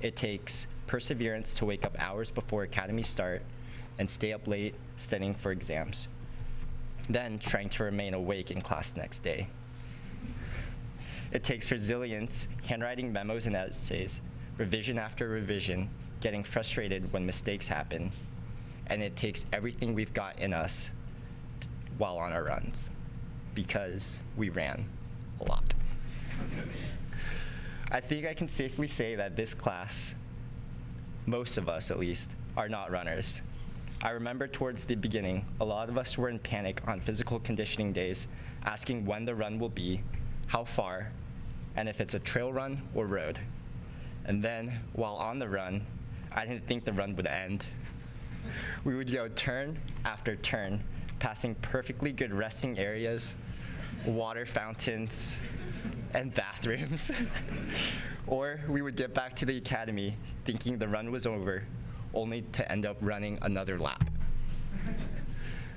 It takes perseverance to wake up hours before academy start and stay up late studying for exams, then trying to remain awake in class the next day. It takes resilience, handwriting memos and essays, revision after revision, getting frustrated when mistakes happen, and it takes everything we've got in us while on our runs, because we ran a lot. I think I can safely say that this class, most of us at least, are not runners. I remember towards the beginning, a lot of us were in panic on physical conditioning days, asking when the run will be, how far, and if it's a trail run or road. And then, while on the run, I didn't think the run would end. We would go turn after turn, passing perfectly good resting areas, water fountains, and bathrooms. Or we would get back to the academy thinking the run was over, only to end up running another lap.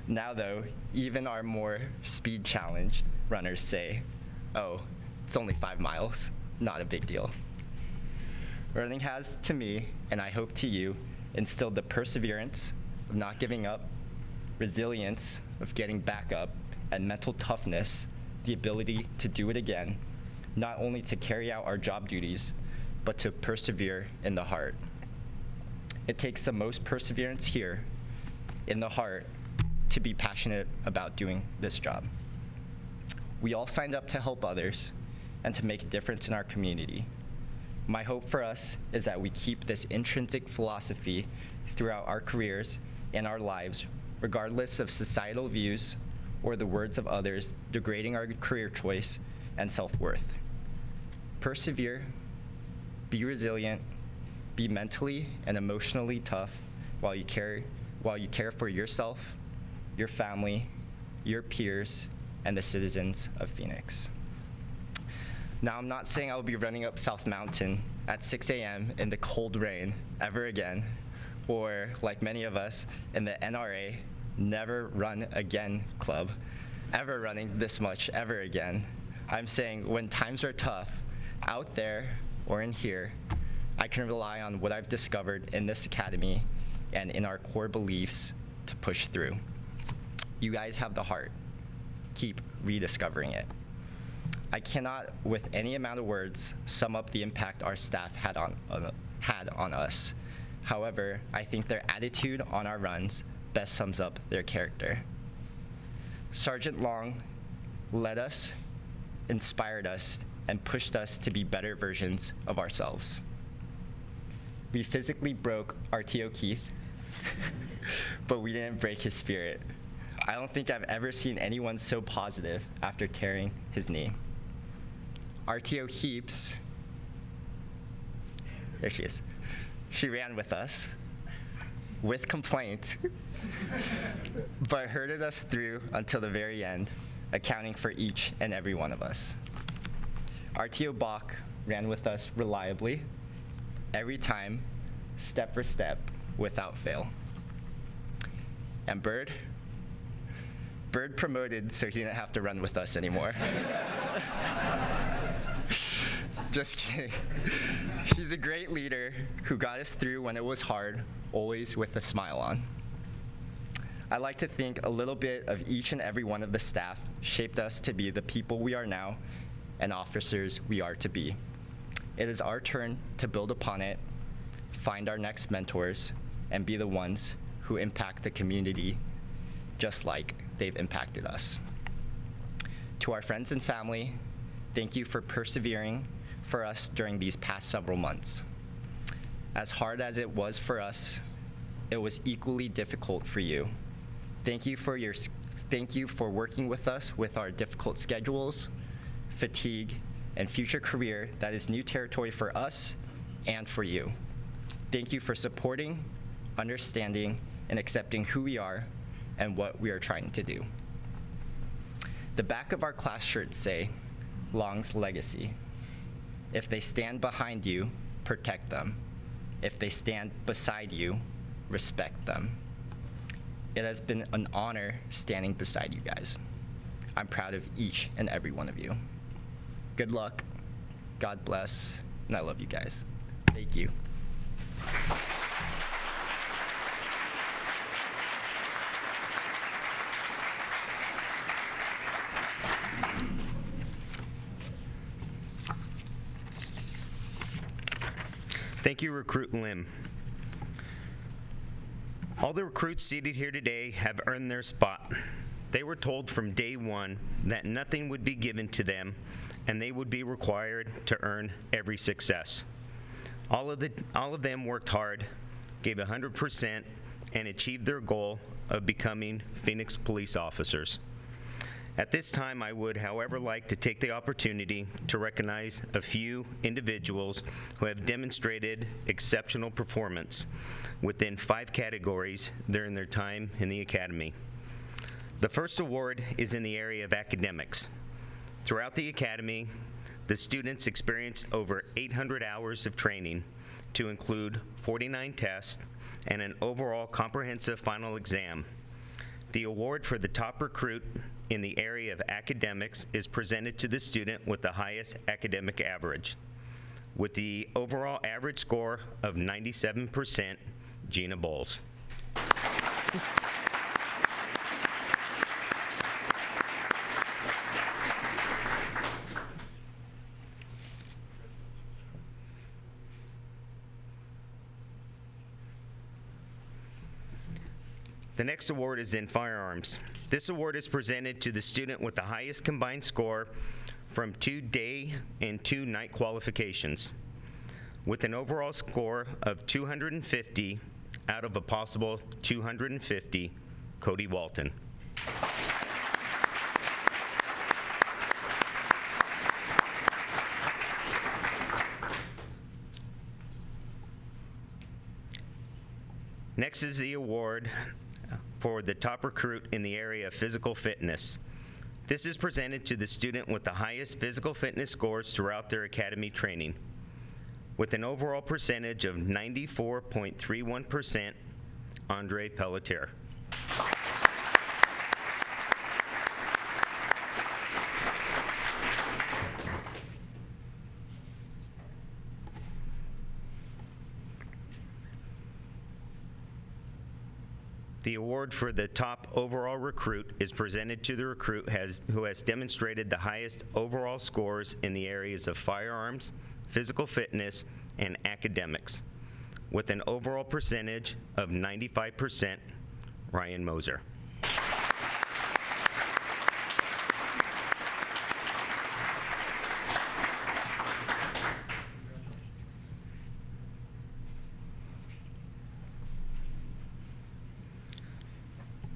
Now though, even our more speed challenged runners say, oh, it's only 5 miles, not a big deal. Running has, to me, and I hope to you, instilled the perseverance of not giving up, resilience of getting back up, and mental toughness, the ability to do it again, not only to carry out our job duties, but to persevere in the heart. It takes the most perseverance here, in the heart, to be passionate about doing this job. We all signed up to help others and to make a difference in our community. My hope for us is that we keep this intrinsic philosophy throughout our careers and our lives, regardless of societal views or the words of others degrading our career choice and self-worth. Persevere, be resilient, be mentally and emotionally tough while you care for yourself, your family, your peers, and the citizens of Phoenix. Now, I'm not saying I'll be running up South Mountain at 6 a.m. in the cold rain ever again, or like many of us in the NRA Never Run Again Club, ever running this much ever again. I'm saying when times are tough, out there or in here, I can rely on what I've discovered in this academy and in our core beliefs to push through. You guys have the heart. Keep rediscovering it. I cannot, with any amount of words, sum up the impact our staff had on us. However, I think their attitude on our runs best sums up their character. Sergeant Long led us, inspired us, and pushed us to be better versions of ourselves. We physically broke RTO Keith, but we didn't break his spirit. I don't think I've ever seen anyone so positive after tearing his knee. RTO Heaps, there she is. She ran with us, with complaint, but herded us through until the very end, accounting for each and every one of us. RTO Bach ran with us reliably, every time, step for step, without fail. And Bird promoted so he didn't have to run with us anymore. Just kidding. He's a great leader who got us through when it was hard, always with a smile on. I like to think a little bit of each and every one of the staff shaped us to be the people we are now and officers we are to be. It is our turn to build upon it, find our next mentors, and be the ones who impact the community just like they've impacted us. To our friends and family, thank you for persevering for us during these past several months. As hard as it was for us, it was equally difficult for you. Thank you for working with us with our difficult schedules, fatigue, and future career that is new territory for us and for you. Thank you for supporting, understanding, and accepting who we are and what we are trying to do. The back of our class shirts say, Long's Legacy. If they stand behind you, protect them. If they stand beside you, respect them. It has been an honor standing beside you guys. I'm proud of each and every one of you. Good luck, God bless, and I love you guys. Thank you. Thank you, Recruit Lim. All the recruits seated here today have earned their spot. They were told from day one that nothing would be given to them and they would be required to earn every success. All of them worked hard, gave 100%, and achieved their goal of becoming Phoenix police officers. At this time, I would, however, like to take the opportunity to recognize a few individuals who have demonstrated exceptional performance within 5 categories during their time in the academy. The first award is in the area of academics. Throughout the academy, the students experienced over 800 hours of training to include 49 tests and an overall comprehensive final exam. The award for the top recruit in the area of academics is presented to the student with the highest academic average. With the overall average score of 97%, Gina Bowles. The next award is in firearms. This award is presented to the student with the highest combined score from 2 day and 2 night qualifications, with an overall score of 250 out of a possible 250, Cody Walton. Next is the award for the top recruit in the area of physical fitness. This is presented to the student with the highest physical fitness scores throughout their academy training. With an overall percentage of 94.31%, Andre Pelletier. The award for the top overall recruit is presented to the recruit who has demonstrated the highest overall scores in the areas of firearms, physical fitness, and academics, with an overall percentage of 95%, Ryan Moser.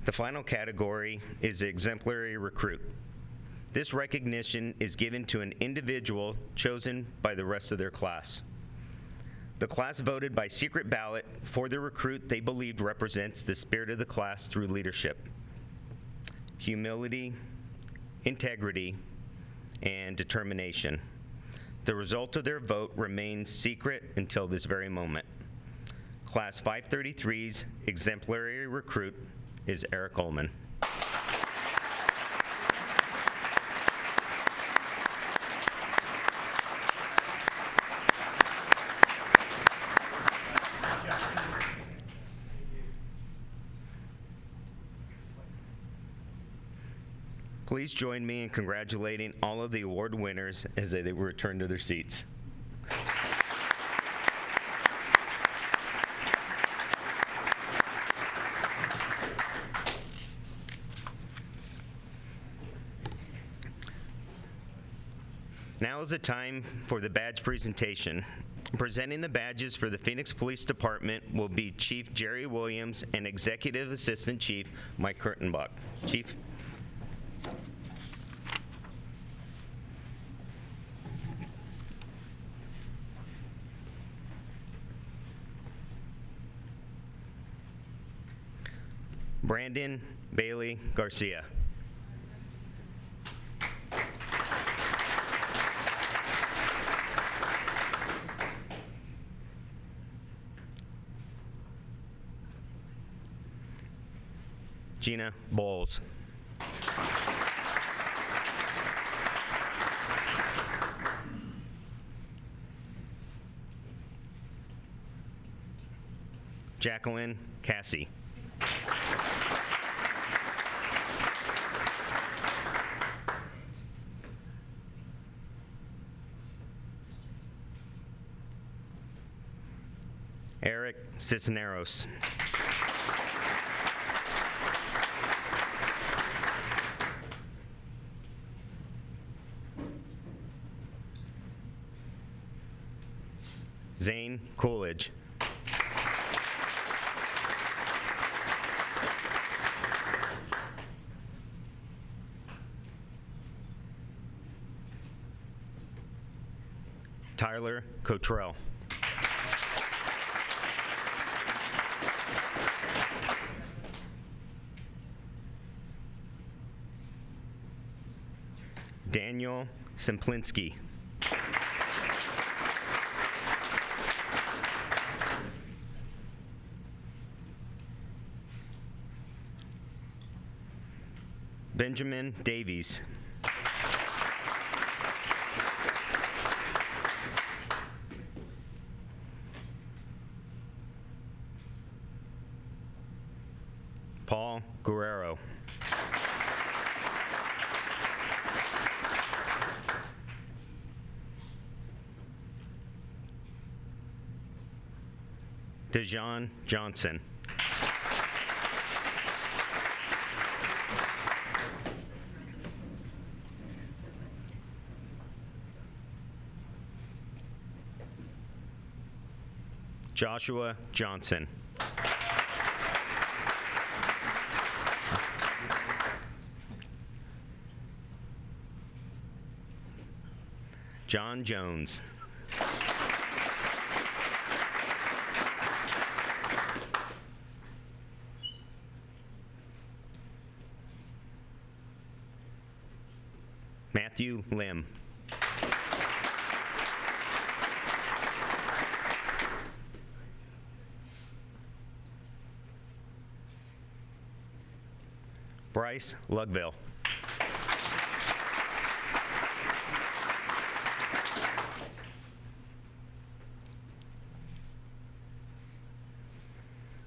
The final category is exemplary recruit. This recognition is given to an individual chosen by the rest of their class. The class voted by secret ballot for the recruit they believed represents the spirit of the class through leadership, humility, integrity, and determination. The result of their vote remains secret until this very moment. Class 533's exemplary recruit is Eric Ullman. Please join me in congratulating all of the award winners as they return to their seats. Now is the time for the badge presentation. Presenting the badges for the Phoenix Police Department will be Chief Jerry Williams and Executive Assistant Chief Mike Kurtenbach. Chief. Brandon Bailey Garcia. Gina Bowles. Jacqueline Cassie. Eric Cisneros. Zane Coolidge. Tyler Cottrell. Daniel Simplinski. Benjamin Davies. Paul Guerrero. Dejon Johnson. Joshua Johnson. John Jones. Matthew Lim. Bryce Lugville.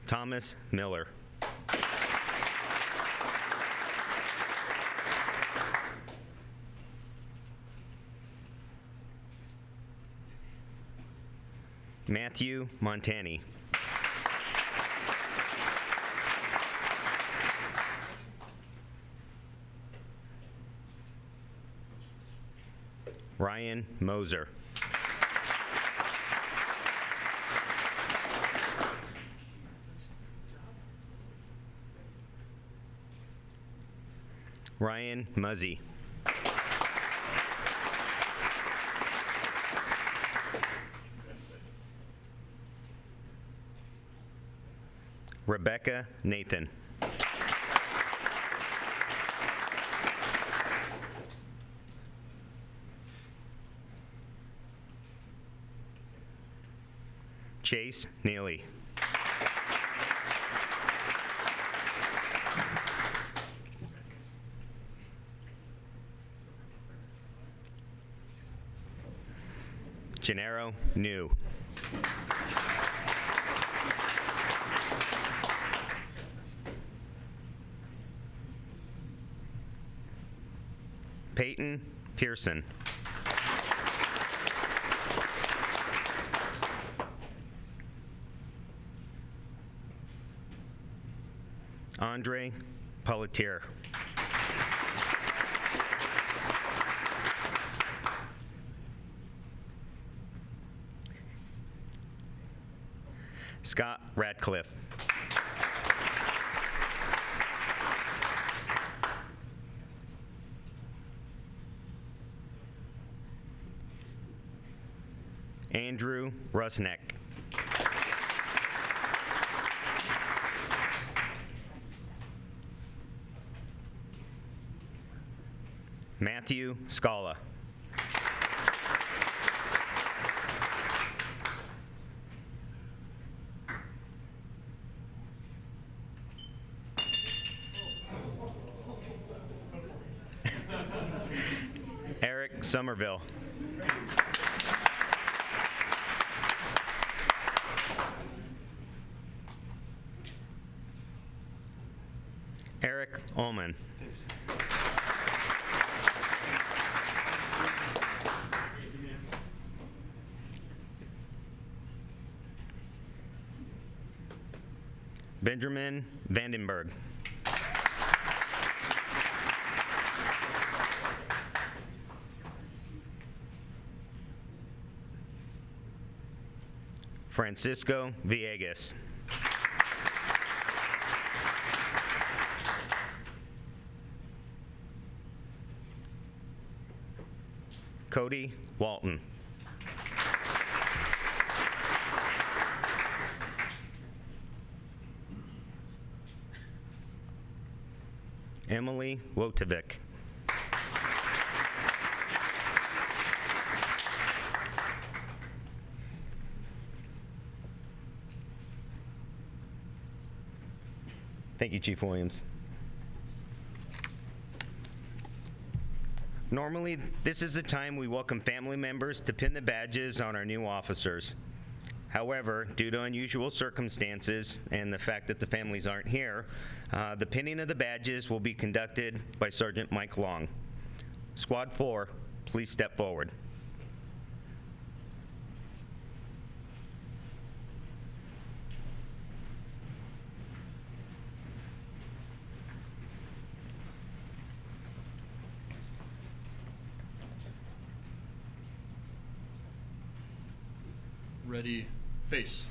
Thomas Miller. Matthew Montani. Ryan Moser. Ryan Muzzy. Rebecca Nathan. Chase Neely. Gennaro New. Peyton Pearson. Andre Pelletier. Scott Radcliffe. Andrew Rusneck. Matthew Scala. Eric Somerville. Eric Ullman. Benjamin Vandenberg. Francisco Villegas. Cody Walton. Emily Wotovic. Thank you, Chief Williams. Normally, this is the time we welcome family members to pin the badges on our new officers. However, due to unusual circumstances and the fact that the families aren't here, the pinning of the badges will be conducted by Sergeant Mike Long. Squad 4, please step forward. Ready, face.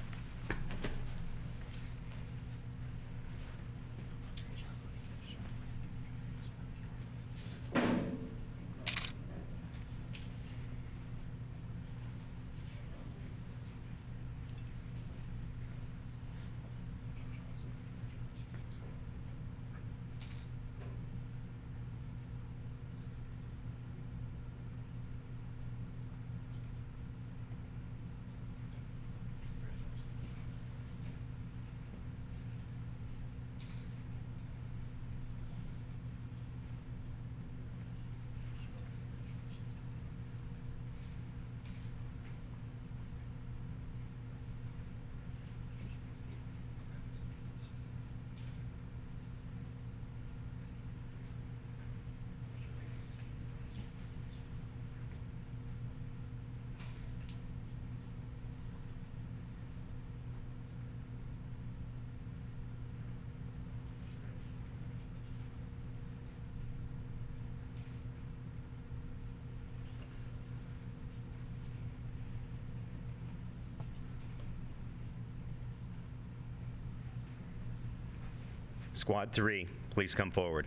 Squad 3, please come forward.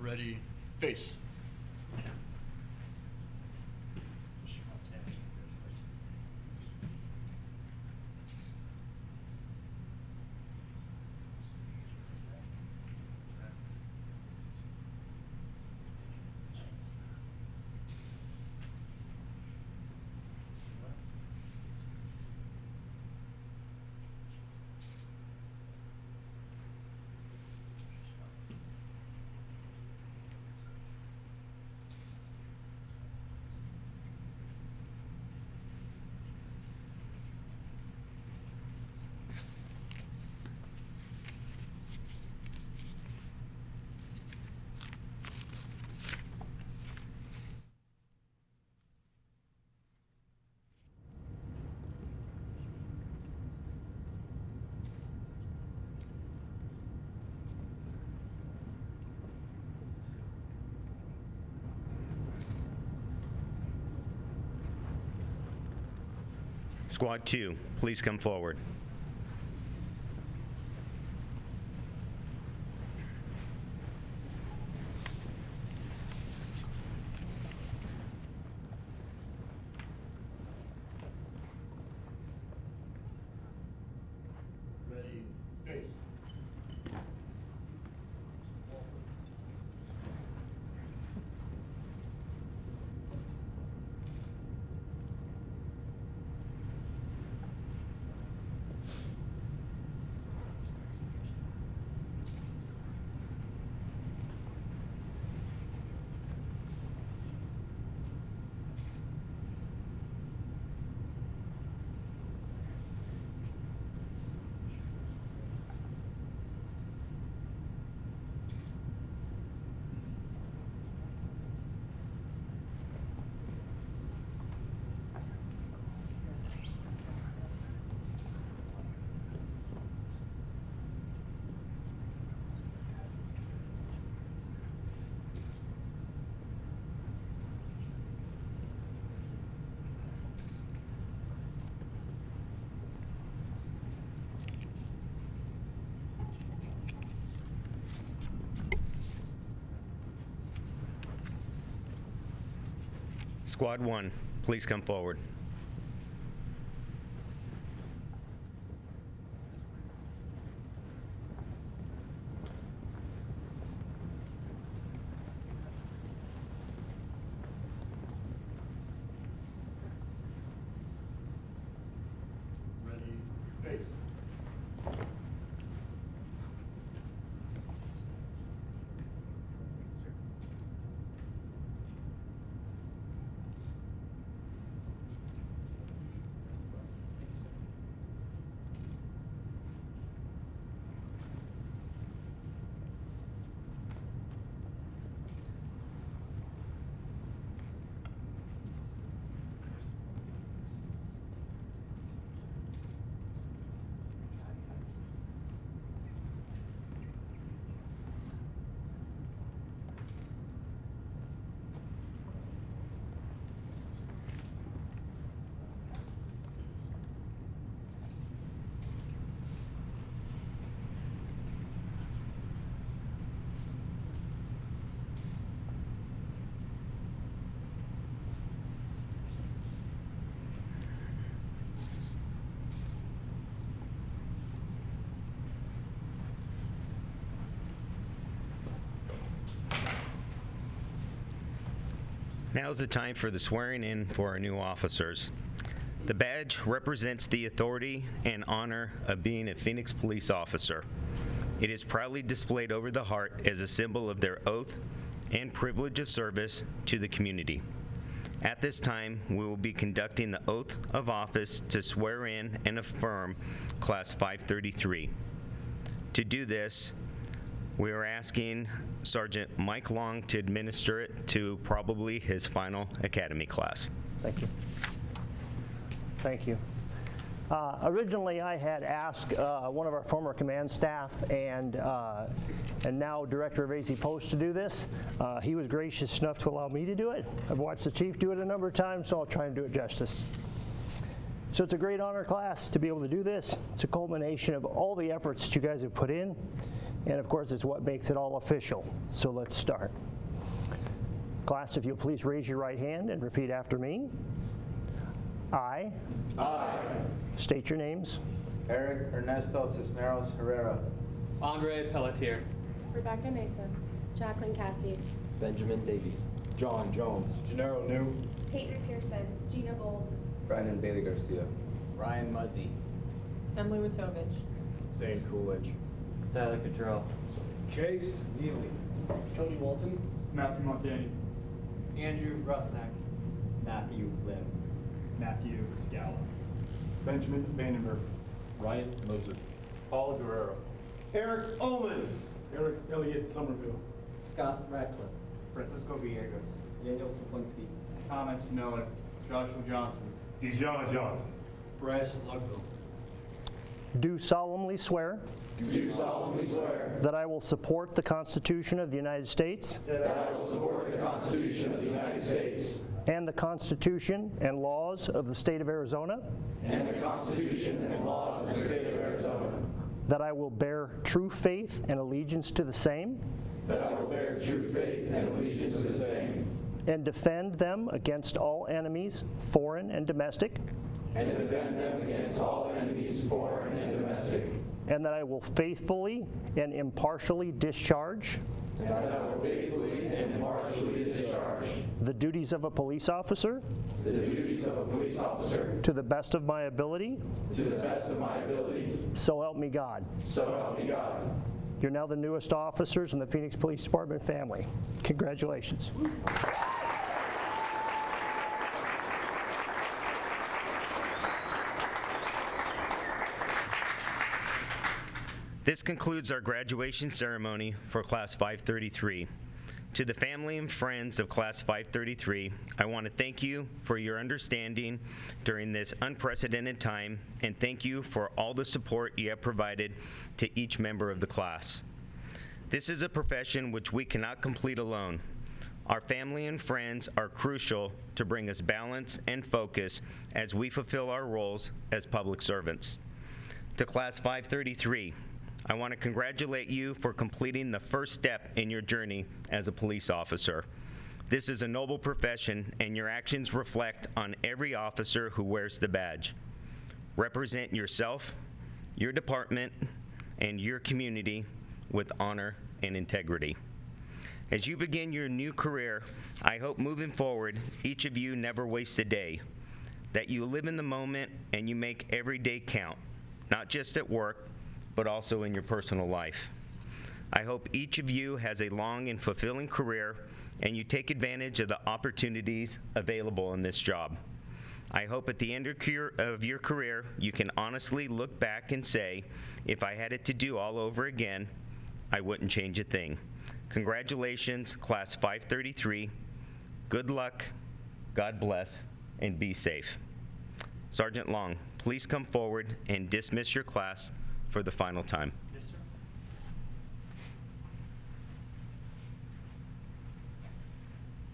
Ready, face. Squad 2, please come forward. Ready, face. Squad 1, please come forward. Ready, face. Now is the time for the swearing in for our new officers. The badge represents the authority and honor of being a Phoenix police officer. It is proudly displayed over the heart as a symbol of their oath and privilege of service to the community. At this time, we will be conducting the oath of office to swear in and affirm Class 533. To do this, we are asking Sergeant Mike Long to administer it to probably his final academy class. Thank you. Thank you. Originally, I had asked one of our former command staff and now Director of AZ Post to do this. He was gracious enough to allow me to do it. I've watched the chief do it a number of times, so I'll try and do it justice. So it's a great honor class to be able to do this. It's a culmination of all the efforts that you guys have put in. And of course, it's what makes it all official. So let's start. Class, if you'll please raise your right hand and repeat after me. I. State your names. Eric Ernesto Cisneros Herrera. Andre Pelletier. Rebecca Nathan. Jacqueline Cassie. Benjamin Davies. John Jones. Gennaro New. Peyton Pearson. Gina Bowles. Brandon Bailey Garcia. Ryan Muzzy. Emily Witovich. Zane Coolidge. Tyler Cottrell. Chase Neely. Cody Walton. Matthew Montani. Andrew Rusnak. Matthew Lim. Matthew Scala. Benjamin Vandenberg. Ryan Moser. Paul Guerrero. Eric Ullman. Eric Elliott Somerville. Scott Radcliffe. Francisco Villegas. Daniel Saplinski. Thomas Miller. Joshua Johnson. Dijon Johnson. Bryce Lugville. Do solemnly swear. Do solemnly swear That I will support the Constitution of the United States. that I will support the Constitution of the United States And the Constitution and laws of the state of Arizona. and the Constitution and laws of the state of Arizona. That I will bear true faith and allegiance to the same. That I will bear true faith and allegiance to the same. And defend them against all enemies, foreign and domestic. And defend them against all enemies, foreign and domestic. And that I will faithfully and impartially discharge. And that I will faithfully and impartially discharge the duties of a police officer. the duties of a police officer To the best of my ability. to the best of my abilities. So help me God. So help me God. You're now the newest officers in the Phoenix Police Department family. Congratulations. This concludes our graduation ceremony for Class 533. To the family and friends of Class 533, I want to thank you for your understanding during this unprecedented time, and thank you for all the support you have provided to each member of the class. This is a profession which we cannot complete alone. Our family and friends are crucial to bring us balance and focus as we fulfill our roles as public servants. To Class 533, I want to congratulate you for completing the first step in your journey as a police officer. This is a noble profession, and your actions reflect on every officer who wears the badge. Represent yourself, your department, and your community with honor and integrity. As you begin your new career, I hope moving forward, each of you never waste a day, that you live in the moment and you make every day count, not just at work, but also in your personal life. I hope each of you has a long and fulfilling career and you take advantage of the opportunities available in this job. I hope at the end of your career, you can honestly look back and say, if I had it to do all over again, I wouldn't change a thing. Congratulations, Class 533. Good luck, God bless, and be safe. Sergeant Long, please come forward and dismiss your class for the final time. Yes, sir.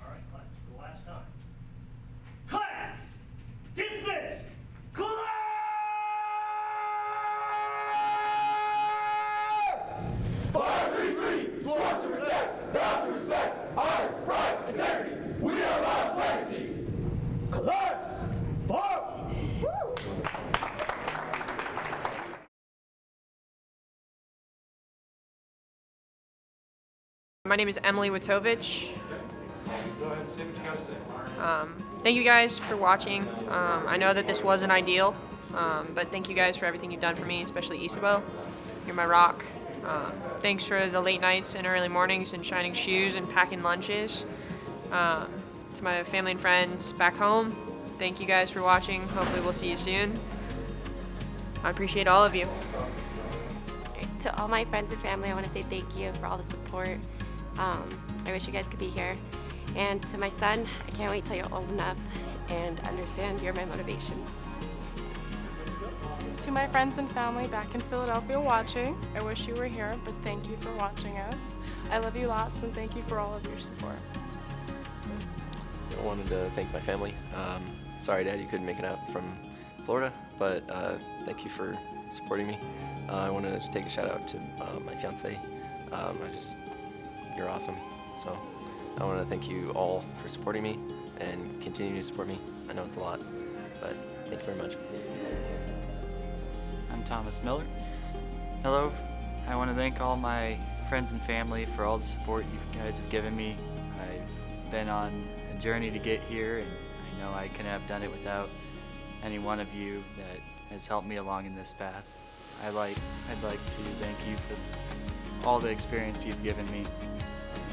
All right, class, for the last time. Class, dismiss! Class! 533, sworn to protect, bound to respect, honor, pride, integrity. We are Law's legacy. Class, forward! My name is Emily Witovich. Go ahead and say what you gotta say. Thank you guys for watching. I know that this wasn't ideal, but thank you guys for everything you've done for me, especially Isabel. You're my rock. Thanks for the late nights and early mornings and shining shoes and packing lunches. To my family and friends back home, thank you guys for watching. Hopefully we'll see you soon. I appreciate all of you. To all my friends and family, I want to say thank you for all the support. I wish you guys could be here. And to my son, I can't wait till you're old enough and understand you're my motivation. To my friends and family back in Philadelphia watching, I wish you were here, but thank you for watching us. I love you lots and thank you for all of your support. I wanted to thank my family. Sorry, Dad, you couldn't make it out from Florida, but thank you for supporting me. I want to take a shout out to my fiance. You're awesome. So I want to thank you all for supporting me and continuing to support me. I know it's a lot, but thank you very much. I'm Thomas Miller. Hello. I want to thank all my friends and family for all the support you guys have given me. I've been on a journey to get here, and I know I couldn't have done it without any one of you that has helped me along in this path. I'd like to thank you for all the experience you've given me,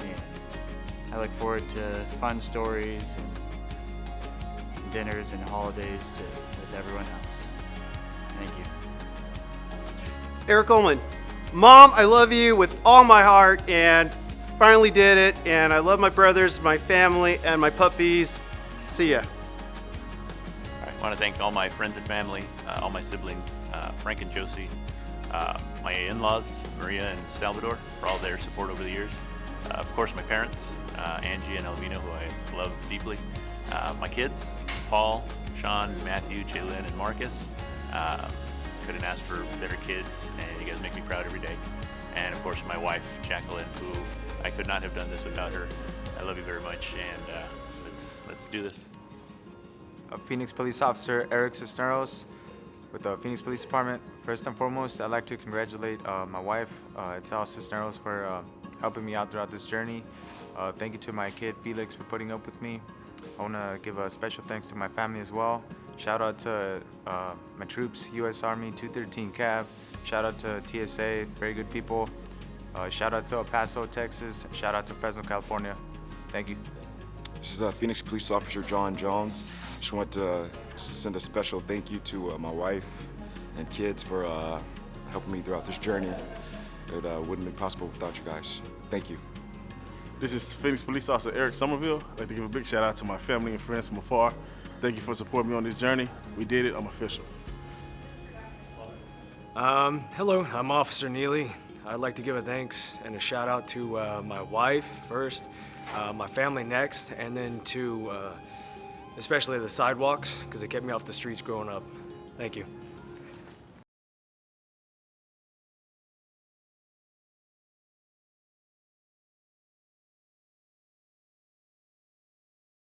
and I look forward to fun stories and dinners and holidays with everyone else. Thank you. Eric Ullman. Mom, I love you with all my heart and finally did it, and I love my brothers, my family, and my puppies. See ya. I want to thank all my friends and family, all my siblings, Frank and Josie, my in-laws, Maria and Salvador, for all their support over the years. Of course, my parents, Angie and Elvina, who I love deeply. My kids, Paul, Sean, Matthew, Jalen, and Marcus. Couldn't ask for better kids, and you guys make me proud every day. And of course, my wife, Jacqueline, who I could not have done this without her. I love you very much, and let's do this. Phoenix Police Officer Eric Cisneros with the Phoenix Police Department. First and foremost, I'd like to congratulate my wife, Itzal Cisneros, for helping me out throughout this journey. Thank you to my kid, Felix, for putting up with me. I want to give a special thanks to my family as well. Shout out to my troops, U.S. Army 213 Cav. Shout out to TSA, very good people. Shout out to El Paso, Texas. Shout out to Fresno, California. Thank you. This is Phoenix Police Officer John Jones. Just want to send a special thank you to my wife and kids for helping me throughout this journey. It wouldn't be possible without you guys. Thank you. This is Phoenix Police Officer Eric Somerville. I'd like to give a big shout out to my family and friends from afar. Thank you for supporting me on this journey. We did it. I'm official. Hello, I'm Officer Neely. I'd like to give a thanks and a shout out to my wife first, my family next, and then to especially the sidewalks, because they kept me off the streets growing up. Thank you.